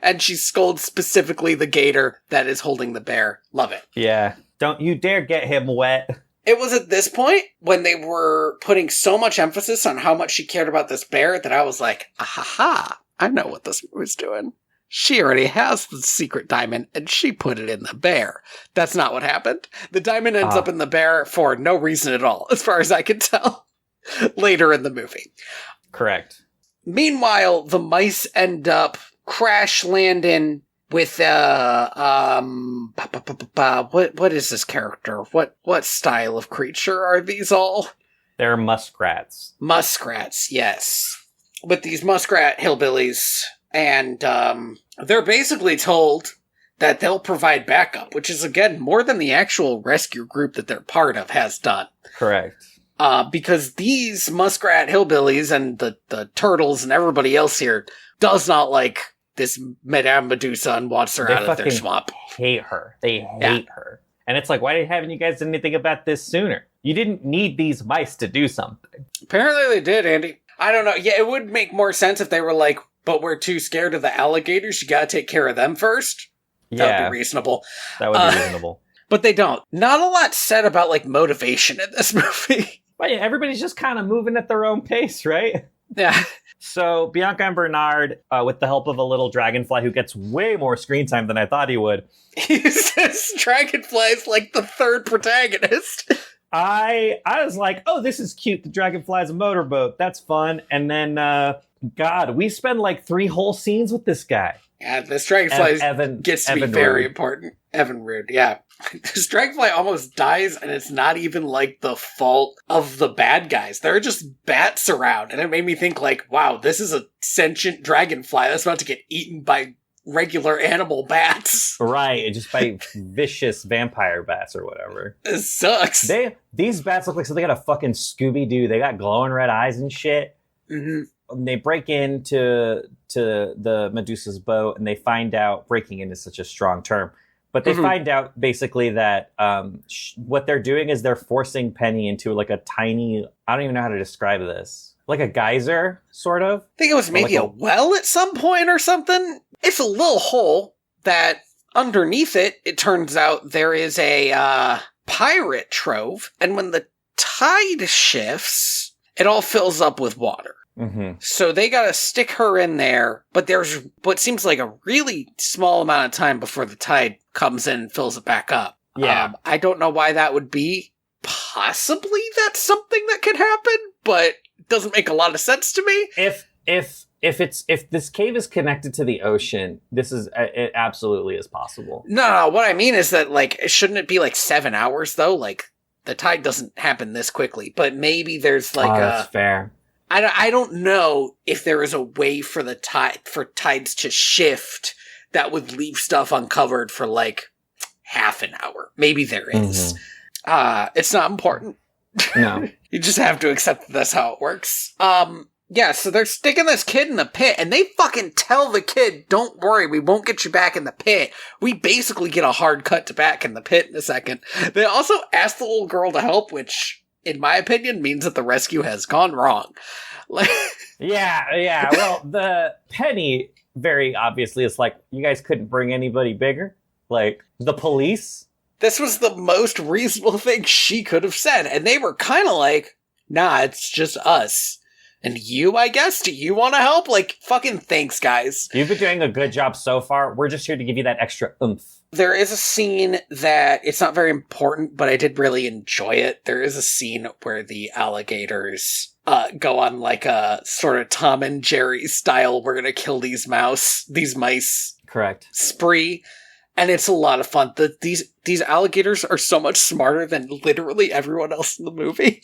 And she scolds specifically the gator that is holding the bear. Love it. Yeah. Don't you dare get him wet. It was at this point when they were putting so much emphasis on how much she cared about this bear that I was like, ahaha, I know what this movie's doing. She already has the secret diamond and she put it in the bear. That's not what happened. The diamond ends up in the bear for no reason at all, as far as I can tell, later in the movie. Correct. Meanwhile, the mice end up crash landing with what is this character? What style of creature are these all? They're muskrats. Muskrats, yes. With these muskrat hillbillies, and they're basically told that they'll provide backup, which is again more than the actual rescue group that they're part of has done. Correct. Because these muskrat hillbillies and the turtles and everybody else here does not like this Madame Medusa and wants her out of their swamp. Hate her. They hate her. And it's like, why haven't you guys done anything about this sooner? You didn't need these mice to do something. Apparently they did, Andy. I don't know. Yeah, it would make more sense if they were like, but we're too scared of the alligators. You gotta take care of them first. Yeah. That would be reasonable. That would be reasonable. But they don't. Not a lot said about, like, motivation in this movie. But yeah, everybody's just kind of moving at their own pace, right? Yeah. So Bianca and Bernard, with the help of a little dragonfly who gets way more screen time than I thought he would. He says dragonfly is like the third protagonist. I was like, oh, this is cute. The dragonfly's a motorboat. That's fun. And then, God, we spend like 3 whole scenes with this guy. Yeah, this dragonfly gets to be very important. Evan Rude, yeah. This dragonfly almost dies, and it's not even, like, the fault of the bad guys. There are just bats around, and it made me think, like, wow, this is a sentient dragonfly that's about to get eaten by regular animal bats. Right, just by vicious vampire bats or whatever. It sucks. These bats look like something out of fucking Scooby-Doo. They got glowing red eyes and shit. Mm-hmm. they break into the Medusa's boat, and they find out, breaking in is such a strong term, but they find out basically that what they're doing is they're forcing Penny into like a tiny, I don't even know how to describe this, like a geyser, sort of. I think it was maybe like a well at some point or something. It's a little hole that underneath it, it turns out there is a pirate trove, and when the tide shifts, it all fills up with water. Mm-hmm. So they gotta stick her in there, but there's what seems like a really small amount of time before the tide comes in and fills it back up. Yeah. I don't know why that would be. Possibly that's something that could happen, but it doesn't make a lot of sense to me. If this cave is connected to the ocean, it absolutely is possible. No, what I mean is that, like, shouldn't it be like 7 hours though? Like, the tide doesn't happen this quickly, but maybe there's like that's fair. I don't know if there is a way for tides to shift that would leave stuff uncovered for like half an hour. Maybe there is. It's not important. No. You just have to accept that that's how it works. Yeah, so they're sticking this kid in the pit, and they fucking tell the kid, don't worry, we won't get you back in the pit. We basically get a hard cut to back in the pit in a second. They also ask the little girl to help, which, in my opinion, means that the rescue has gone wrong. Yeah. Well, the Penny, very obviously, is like, you guys couldn't bring anybody bigger? Like, the police? This was the most reasonable thing she could have said, and they were kind of like, nah, it's just us. And you, I guess? Do you want to help? Like, fucking thanks, guys. You've been doing a good job so far. We're just here to give you that extra oomph. There is a scene that, it's not very important, but I did really enjoy it. There is a scene where the alligators go on like a sort of Tom and Jerry style, we're gonna kill these mice. Correct. Spree. And it's a lot of fun. These alligators are so much smarter than literally everyone else in the movie.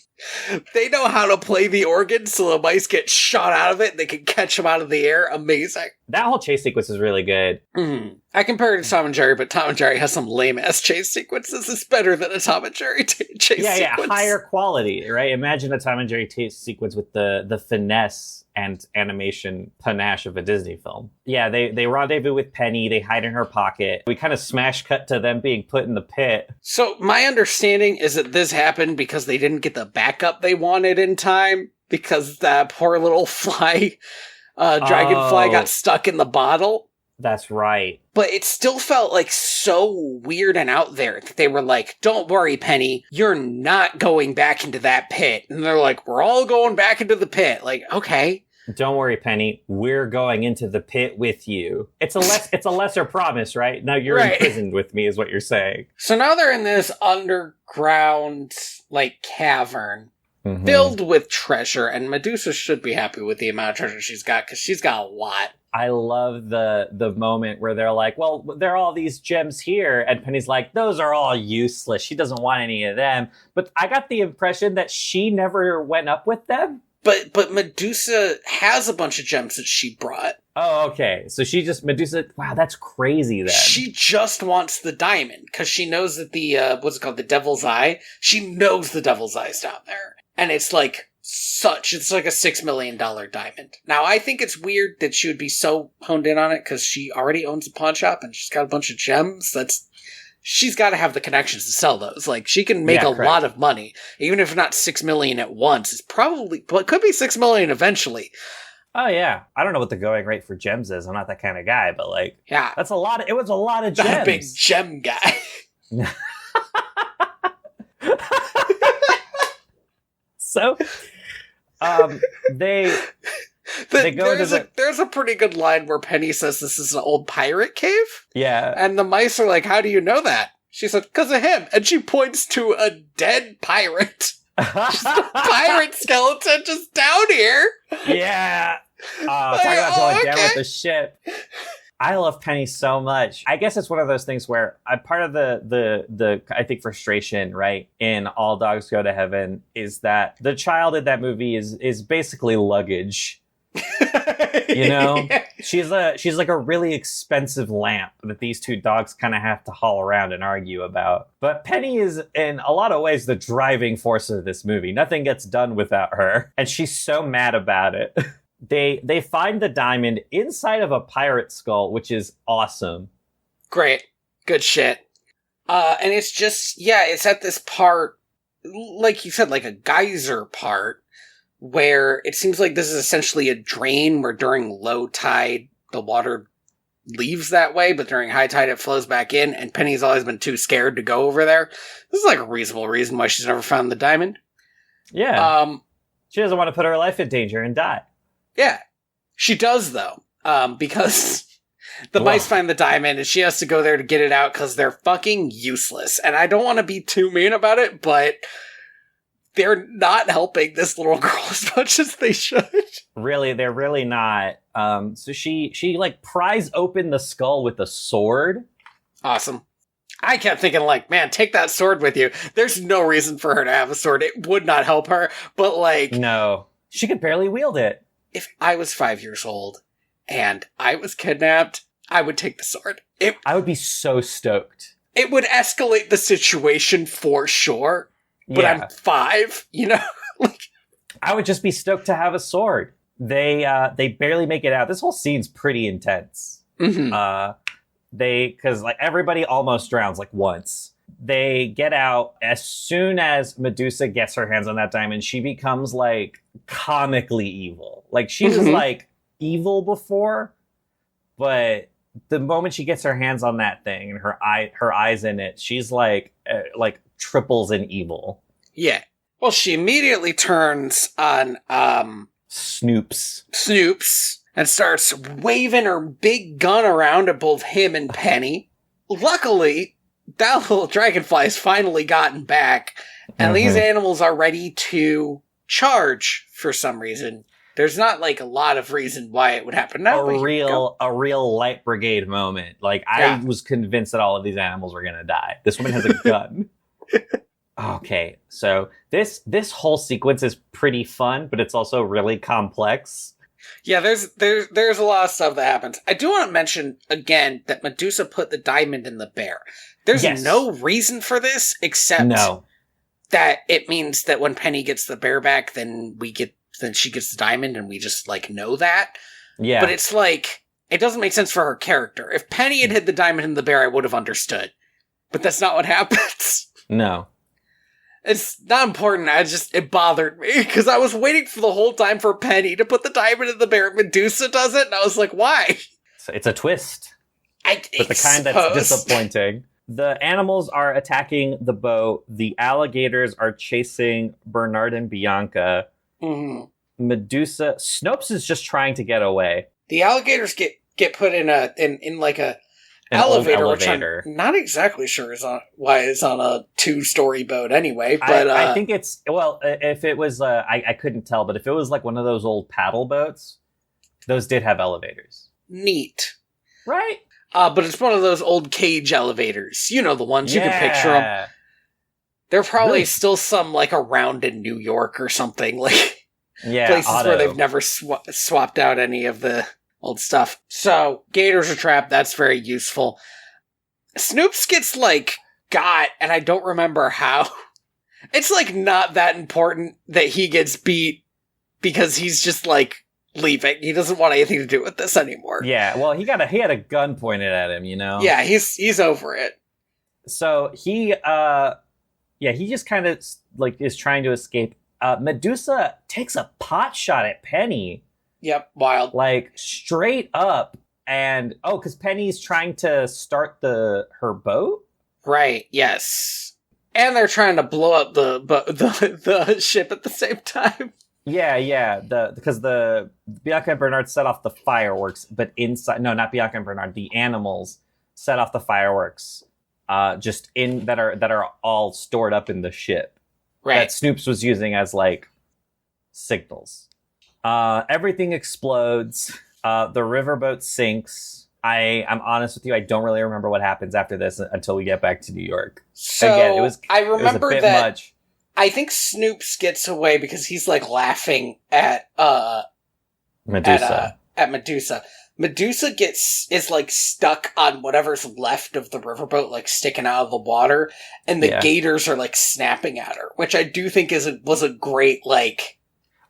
They know how to play the organ so the mice get shot out of it and they can catch them out of the air. Amazing. That whole chase sequence is really good. Mm-hmm. I compare it to Tom and Jerry, but Tom and Jerry has some lame-ass chase sequences. It's better than a Tom and Jerry chase sequence. Yeah, higher quality, right? Imagine a Tom and Jerry chase sequence with the finesse and animation panache of a Disney film. Yeah, they rendezvous with Penny, they hide in her pocket. We kind of smash cut to them being put in the pit. So my understanding is that this happened because they didn't get the backup they wanted in time, because that poor little dragonfly got stuck in the bottle. That's right. But it still felt like so weird and out there that they were like, don't worry, Penny, you're not going back into that pit. And they're like, we're all going back into the pit. Like, okay. Don't worry, Penny. We're going into the pit with you. It's a lesser promise, right? Now you're imprisoned with me, is what you're saying. So now they're in this underground, like, cavern filled with treasure, and Medusa should be happy with the amount of treasure she's got, because she's got a lot. I love the moment where they're like, well, there are all these gems here, and Penny's like, those are all useless. She doesn't want any of them. But I got the impression that she never went up with them. But Medusa has a bunch of gems that she brought. Oh, okay. So Medusa, wow, that's crazy then. She just wants the diamond, because she knows that the Devil's Eye, she knows the Devil's Eye's down there. And it's like it's like a $6 million diamond. Now, I think it's weird that she would be so honed in on it, because she already owns a pawn shop and she's got a bunch of gems. She's got to have the connections to sell those. Like, she can make a lot of money, even if not 6 million at once. It's probably, but it could be 6 million eventually. Oh yeah, I don't know what the going rate for gems is. I'm not that kind of guy, but like, yeah, that's a lot. It was a lot of gems. Not a big gem guy. So, they go there's a pretty good line where Penny says this is an old pirate cave. Yeah. And the mice are like, how do you know that? She said, because of him. And she points to a dead pirate. Just a pirate skeleton just down here. Yeah. Talk about going down with the ship. I love Penny so much. I guess it's one of those things where part of the I think frustration, right, in All Dogs Go to Heaven is that the child in that movie is basically luggage. You know? Yeah. She's like a really expensive lamp that these two dogs kind of have to haul around and argue about. But Penny is in a lot of ways the driving force of this movie. Nothing gets done without her, and she's so mad about it. They find the diamond inside of a pirate skull, which is awesome. Great. Good shit. And it's just, it's at this part, like you said, like a geyser part, where it seems like this is essentially a drain where during low tide, the water leaves that way, but during high tide, it flows back in, and Penny's always been too scared to go over there. This is like a reasonable reason why she's never found the diamond. Yeah. She doesn't want to put her life in danger and die. Yeah. She does, though, because the mice find the diamond, and she has to go there to get it out because they're fucking useless. And I don't want to be too mean about it, but they're not helping this little girl as much as they should. Really, they're really not. So she like pries open the skull with a sword. Awesome. I kept thinking, like, man, take that sword with you. There's no reason for her to have a sword. It would not help her, but like... No. She could barely wield it. If I was 5 years old and I was kidnapped, I would take the sword. I would be so stoked. It would escalate the situation for sure, but I'm 5, you know? Like, I would just be stoked to have a sword. They barely make it out. This whole scene's pretty intense. mm-hmm. Because like everybody almost drowns like once. They get out as soon as Medusa gets her hands on that diamond. She becomes like comically evil. Like she was like evil before, but the moment she gets her hands on that thing and her eyes in it, she's like triples in evil. Yeah. Well, she immediately turns on Snoops and starts waving her big gun around at both him and Penny. Luckily, that little dragonfly's finally gotten back, and these animals are ready to charge for some reason. There's not like a lot of reason why it would happen now. A real Light Brigade moment. Like I was convinced that all of these animals were gonna die. This woman has a gun. Okay, so this whole sequence is pretty fun, but it's also really complex. Yeah, there's a lot of stuff that happens. I do want to mention again that Medusa put the diamond in the bear. There's no reason for this except that it means that when Penny gets the bear back, then she gets the diamond, and we just like know that. Yeah, but it's like it doesn't make sense for her character. If Penny had hid the diamond in the bear, I would have understood, but that's not what happens. No. It's not important. It bothered me because I was waiting for the whole time for Penny to put the diamond in the bear. Medusa does it, and I was like, why? So it's a twist. But the kind that's disappointing. The animals are attacking the boat. The alligators are chasing Bernard and Bianca. Mm-hmm. Medusa, Snopes is just trying to get away. The alligators get put in like a elevator, which I'm not exactly sure why it's on a 2-story boat anyway. But I think it's if it was I couldn't tell, but if it was like one of those old paddle boats, those did have elevators. Neat, right? But it's one of those old cage elevators. You know, the ones you can picture them. There are probably still some like around in New York or something, like places where they've never swapped out any of the old stuff. So, gators are trapped. That's very useful. Snoops gets, like, got, and I don't remember how. It's, like, not that important that he gets beat because he's just, like, leaving. He doesn't want anything to do with this anymore. Yeah, well, he had a gun pointed at him, you know? Yeah, he's over it. So, he just kind of, like, is trying to escape. Medusa takes a pot shot at Penny. Yep, wild. Like, straight up. And, because Penny's trying to start her boat? Right, yes. And they're trying to blow up the ship at the same time. Yeah. Because the Bianca and Bernard set off the fireworks, but inside... No, not Bianca and Bernard. The animals set off the fireworks that are all stored up in the ship. Right. That Snoops was using as, like, signals. Everything explodes. The riverboat sinks. I'm honest with you, I don't really remember what happens after this until we get back to New York. So again, I remember it was a bit that much. I think Snoops gets away because he's like laughing at Medusa. At Medusa. Medusa is like stuck on whatever's left of the riverboat, like sticking out of the water, and the gators are like snapping at her, which I do think was a great like.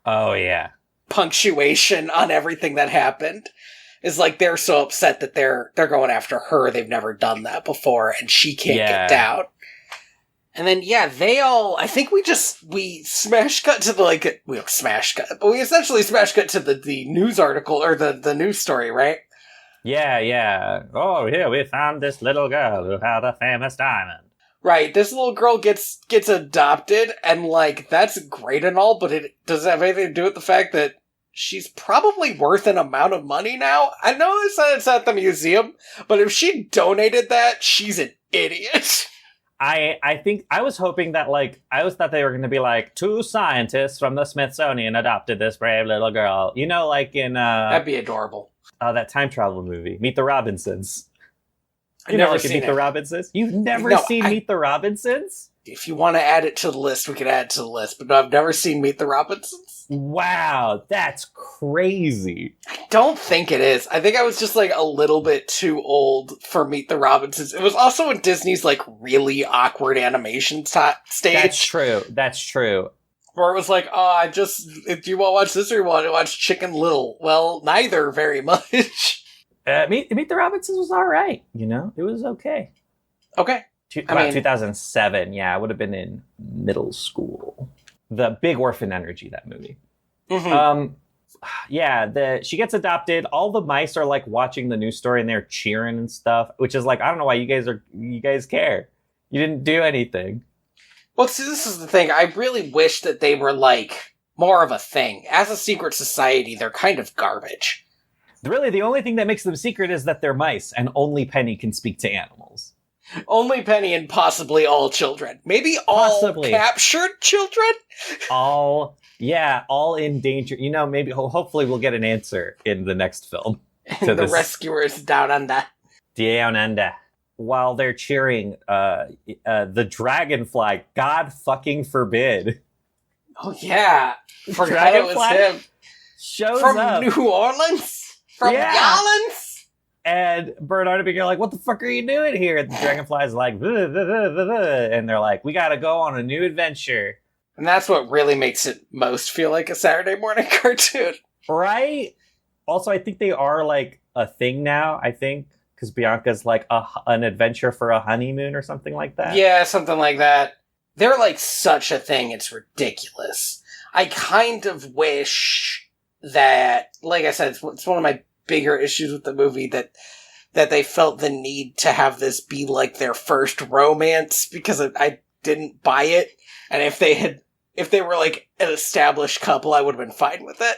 Oh yeah. punctuation on everything that happened. Is like they're so upset that they're going after her. They've never done that before, and she can't get down. And then, they all, I think we smash cut to we don't smash cut, but we essentially smash cut to the news article, or the news story, right? Yeah. Oh, here we found this little girl who had a famous diamond. Right, this little girl gets adopted, and, that's great and all, but it doesn't have anything to do with the fact that she's probably worth an amount of money now. I know it's at the museum, but if she donated that, she's an idiot. I think I was hoping that I always thought they were going to be 2 scientists from the Smithsonian adopted this brave little girl. You know, in that'd be adorable. That time travel movie, Meet the Robinsons. I've never seen Meet the Robinsons. You've never seen Meet the Robinsons? If you want to add it to the list, we could add it to the list. But no, I've never seen Meet the Robinsons. Wow, that's crazy. I don't think it is. I think I was just a little bit too old for Meet the Robinsons. It was also in Disney's really awkward animation stage. That's true. Where it was if you want to watch this or you want to watch Chicken Little. Well, neither very much. Meet the Robinsons was all right. It was okay. Okay. 2007. Yeah, I would have been in middle school. The big orphan energy, that movie. Mm-hmm. She gets adopted. All the mice are watching the news story and they're cheering and stuff, which is I don't know why you guys care. You didn't do anything. Well, see, this is the thing. I really wish that they were more of a thing. As a secret society, they're kind of garbage. Really, the only thing that makes them secret is that they're mice, and only Penny can speak to animals. Only Penny and possibly all children. Maybe all captured children? All in danger. Maybe, hopefully we'll get an answer in the next film. The rescuers down under. Down under. While they're cheering, the dragonfly, God fucking forbid. Oh yeah. Forgot it was him. Shows From up. New Orleans? From Yolans? And Bernard and Big are what the fuck are you doing here? And the dragonfly's "Vuh, vuh, vuh, vuh, vuh." And they're we gotta go on a new adventure. And that's what really makes it most feel like a Saturday morning cartoon. Right? Also, I think they are a thing now, because Bianca's an adventure for a honeymoon or something like that. Yeah, something like that. They're such a thing, it's ridiculous. I kind of wish that, I said, it's one of my bigger issues with the movie that they felt the need to have this be their first romance, because I didn't buy it. And if they were an established couple, I would have been fine with it.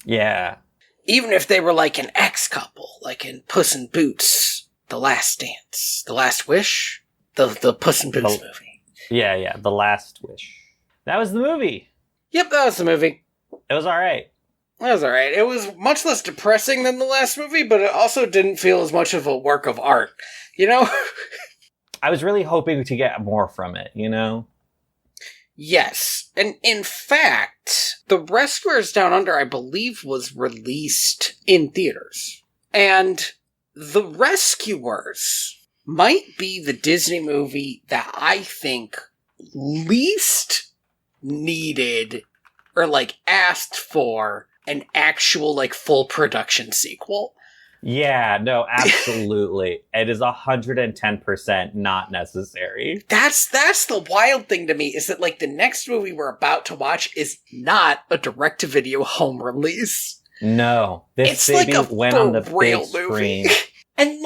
Yeah. Even if they were an ex-couple, in Puss in Boots, The Last Dance, The Last Wish, the Puss in Boots movie. Yeah, The Last Wish. That was the movie. Yep, that was the movie. It was all right. That was alright. It was much less depressing than the last movie, but it also didn't feel as much of a work of art. I was really hoping to get more from it, Yes. And in fact, The Rescuers Down Under, I believe, was released in theaters. And The Rescuers might be the Disney movie that I think least needed or asked for an actual full production sequel. Yeah, no, absolutely. It is 110% not necessary. That's the wild thing to me, is that the next movie we're about to watch is not a direct-to-video home release. No, this baby went on the big screen. And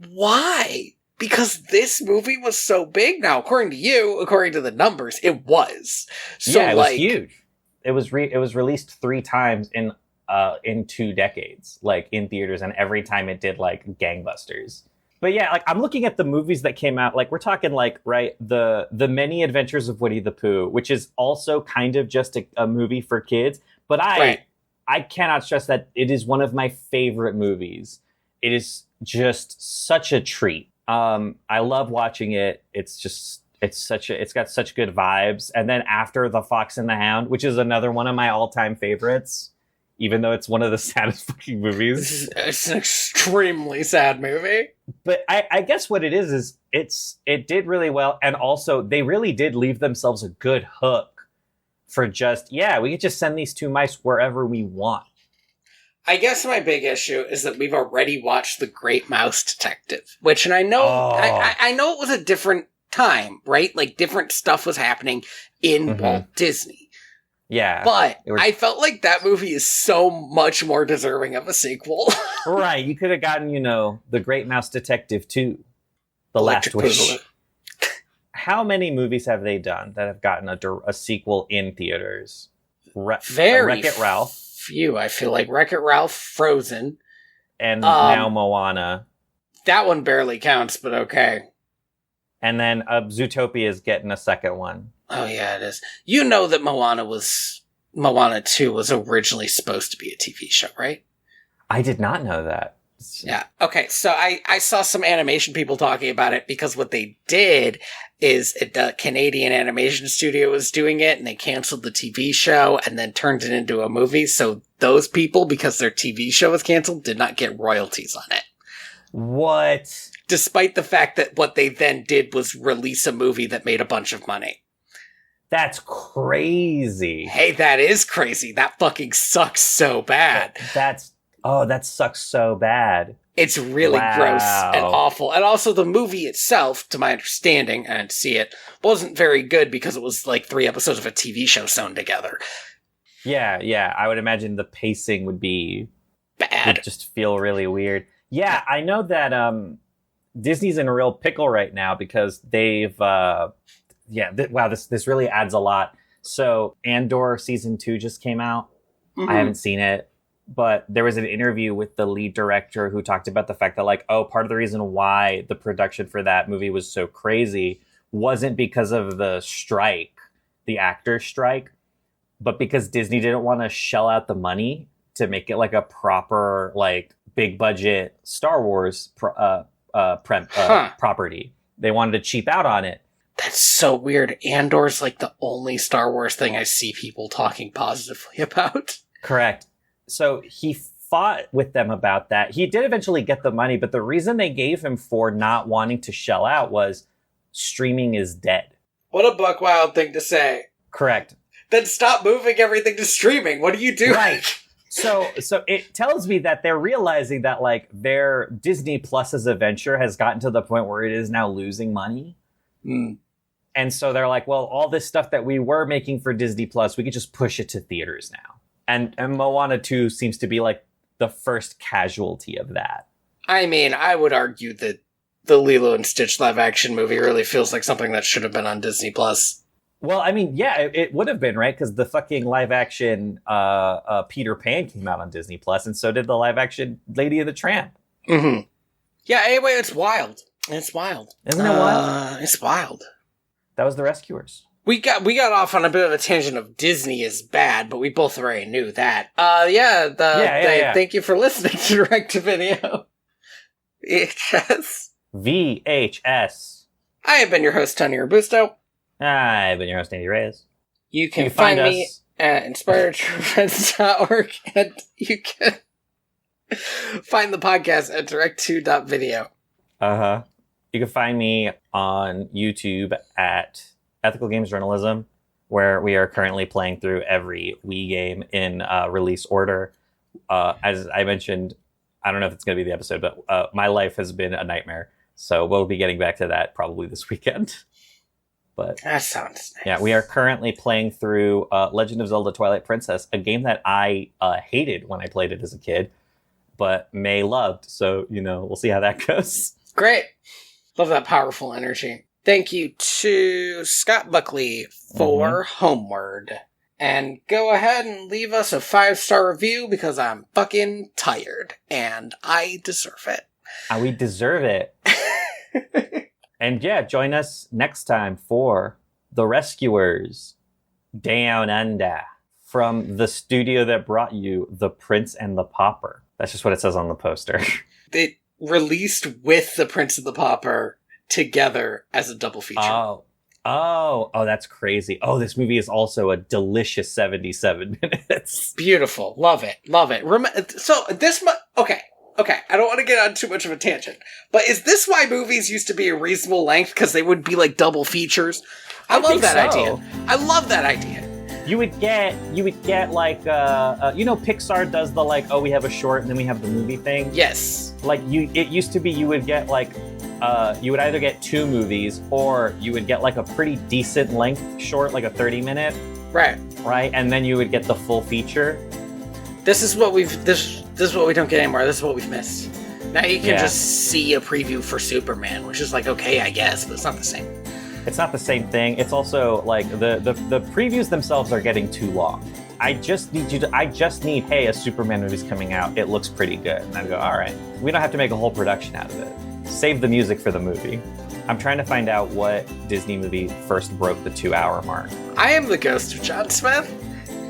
why? Because this movie was so big. Now, according to you, according to the numbers, it was. So, yeah, it was huge. It was released 3 times in 2 decades, in theaters, and every time it did gangbusters. But yeah, I'm looking at the movies that came out. We're talking right, the Many Adventures of Woody the Pooh, which is also kind of just a movie for kids. But I cannot stress that it is one of my favorite movies. It is just such a treat. I love watching it. It's got such good vibes. And then after The Fox and the Hound, which is another one of my all-time favorites, even though it's one of the saddest fucking movies. It's an extremely sad movie. But I guess what it is it did really well. And also, they really did leave themselves a good hook for just, we could just send these two mice wherever we want. I guess my big issue is that we've already watched The Great Mouse Detective, which, and I know, I know it was a different time, right? Like, different stuff was happening in Walt Disney. Yeah. But I felt like that movie is so much more deserving of a sequel. Right. You could have gotten, The Great Mouse Detective 2. The Last Wish. How many movies have they done that have gotten a sequel in theaters? Very Wreck-It Ralph. Few. I feel like Wreck-It Ralph, Frozen. And now Moana. That one barely counts, but okay. And then Zootopia is getting a second one. Oh, yeah, it is. You know that Moana 2 was originally supposed to be a TV show, right? I did not know that. Yeah. Okay, so I saw some animation people talking about it because what they did is the Canadian animation studio was doing it and they canceled the TV show and then turned it into a movie. So those people, because their TV show was canceled, did not get royalties on it. What? Despite the fact that what they then did was release a movie that made a bunch of money. That's crazy. Hey, that is crazy. That fucking sucks so bad. That sucks so bad. It's really gross and awful. And also the movie itself, to my understanding, and to see it, wasn't very good because it was like 3 episodes of a TV show sewn together. Yeah. I would imagine the pacing would be bad. Would just feel really weird. Yeah, I know that Disney's in a real pickle right now because they've... this really adds a lot. So Andor season 2 just came out. I haven't seen it. But there was an interview with the lead director who talked about the fact that, part of the reason why the production for that movie was so crazy wasn't because of the strike, the actor's strike, but because Disney didn't want to shell out the money to make it a proper, big budget Star Wars property. They wanted to cheap out on it. That's so weird. Andor's the only Star Wars thing I see people talking positively about. Correct. So he fought with them about that. He did eventually get the money, but the reason they gave him for not wanting to shell out was streaming is dead. What a buck wild thing to say. Correct. Then stop moving everything to streaming. What are you doing? Right. So it tells me that they're realizing that their Disney Plus's adventure has gotten to the point where it is now losing money. And so they're like, well, all this stuff that we were making for Disney Plus, we could just push it to theaters now. And Moana 2 seems to be the first casualty of that. I mean, I would argue that the Lilo and Stitch live action movie really feels like something that should have been on Disney Plus. Well, I mean, yeah, it would have been, right? Because the fucking live action Peter Pan came out on Disney Plus, and so did the live action Lady of the Tramp. Mm-hmm. Yeah, anyway, it's wild. It's wild. Isn't it wild? It's wild. That was The Rescuers. We got off on a bit of a tangent of Disney is bad, but we both already knew that. Thank you for listening to Direct to Video. VHS. VHS. I have been your host, Tony Robusto. I've been your host, Andy Reyes. You can find me at inspiredtrends.org, and you can find the podcast at direct2.video. Uh-huh. You can find me on YouTube at Ethical Games Journalism, where we are currently playing through every Wii game in release order. As I mentioned, I don't know if it's going to be the episode, but my life has been a nightmare. So we'll be getting back to that probably this weekend. But that sounds nice. Yeah, we are currently playing through Legend of Zelda Twilight Princess, a game that I hated when I played it as a kid, but May loved. So, we'll see how that goes. Great. Love that powerful energy. Thank you to Scott Buckley for Homeward. And go ahead and leave us a 5-star review because I'm fucking tired. And I deserve it. We deserve it. And yeah, join us next time for The Rescuers Down Under from the studio that brought you The Prince and the Pauper. That's just what it says on the poster. It released with The Prince and the Pauper together as a double feature. Oh, that's crazy. Oh, this movie is also a delicious 77 minutes. Beautiful. Love it. Okay, I don't want to get on too much of a tangent, but is this why movies used to be a reasonable length? Because they would be double features? I love that idea. I love that idea. You would get like Pixar does the like, oh, we have a short and then we have the movie thing. Yes. Like it used to be you would get like you would either get 2 movies or you would get like a pretty decent length short, like a 30-minute. Right. Right, and then you would get the full feature. This is what we don't get anymore. This is what we've missed. Now you can just see a preview for Superman, which is like, okay, I guess, but it's not the same. It's not the same thing. It's also like the previews themselves are getting too long. I just need, hey, a Superman movie's coming out. It looks pretty good. And I go, all right. We don't have to make a whole production out of it. Save the music for the movie. I'm trying to find out what Disney movie first broke the 2-hour mark. I am the ghost of John Smith.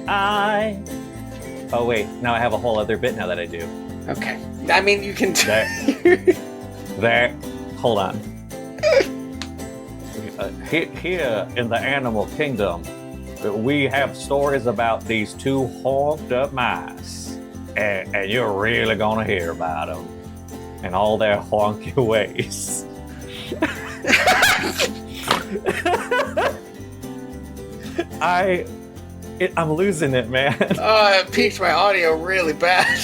Oh wait, now I have a whole other bit now that I do. Okay. I mean, you can... There. Hold on. Here in the animal kingdom, we have stories about these 2 horned up mice. And you're really gonna hear about them. And all their honky ways. I'm losing it, man. Oh, it peaked my audio really bad.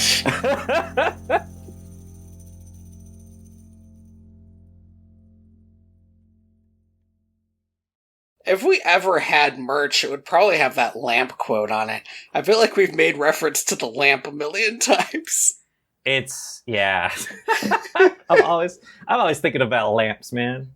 If we ever had merch, it would probably have that lamp quote on it. I feel like we've made reference to the lamp a million times. Yeah. I'm always thinking about lamps, man.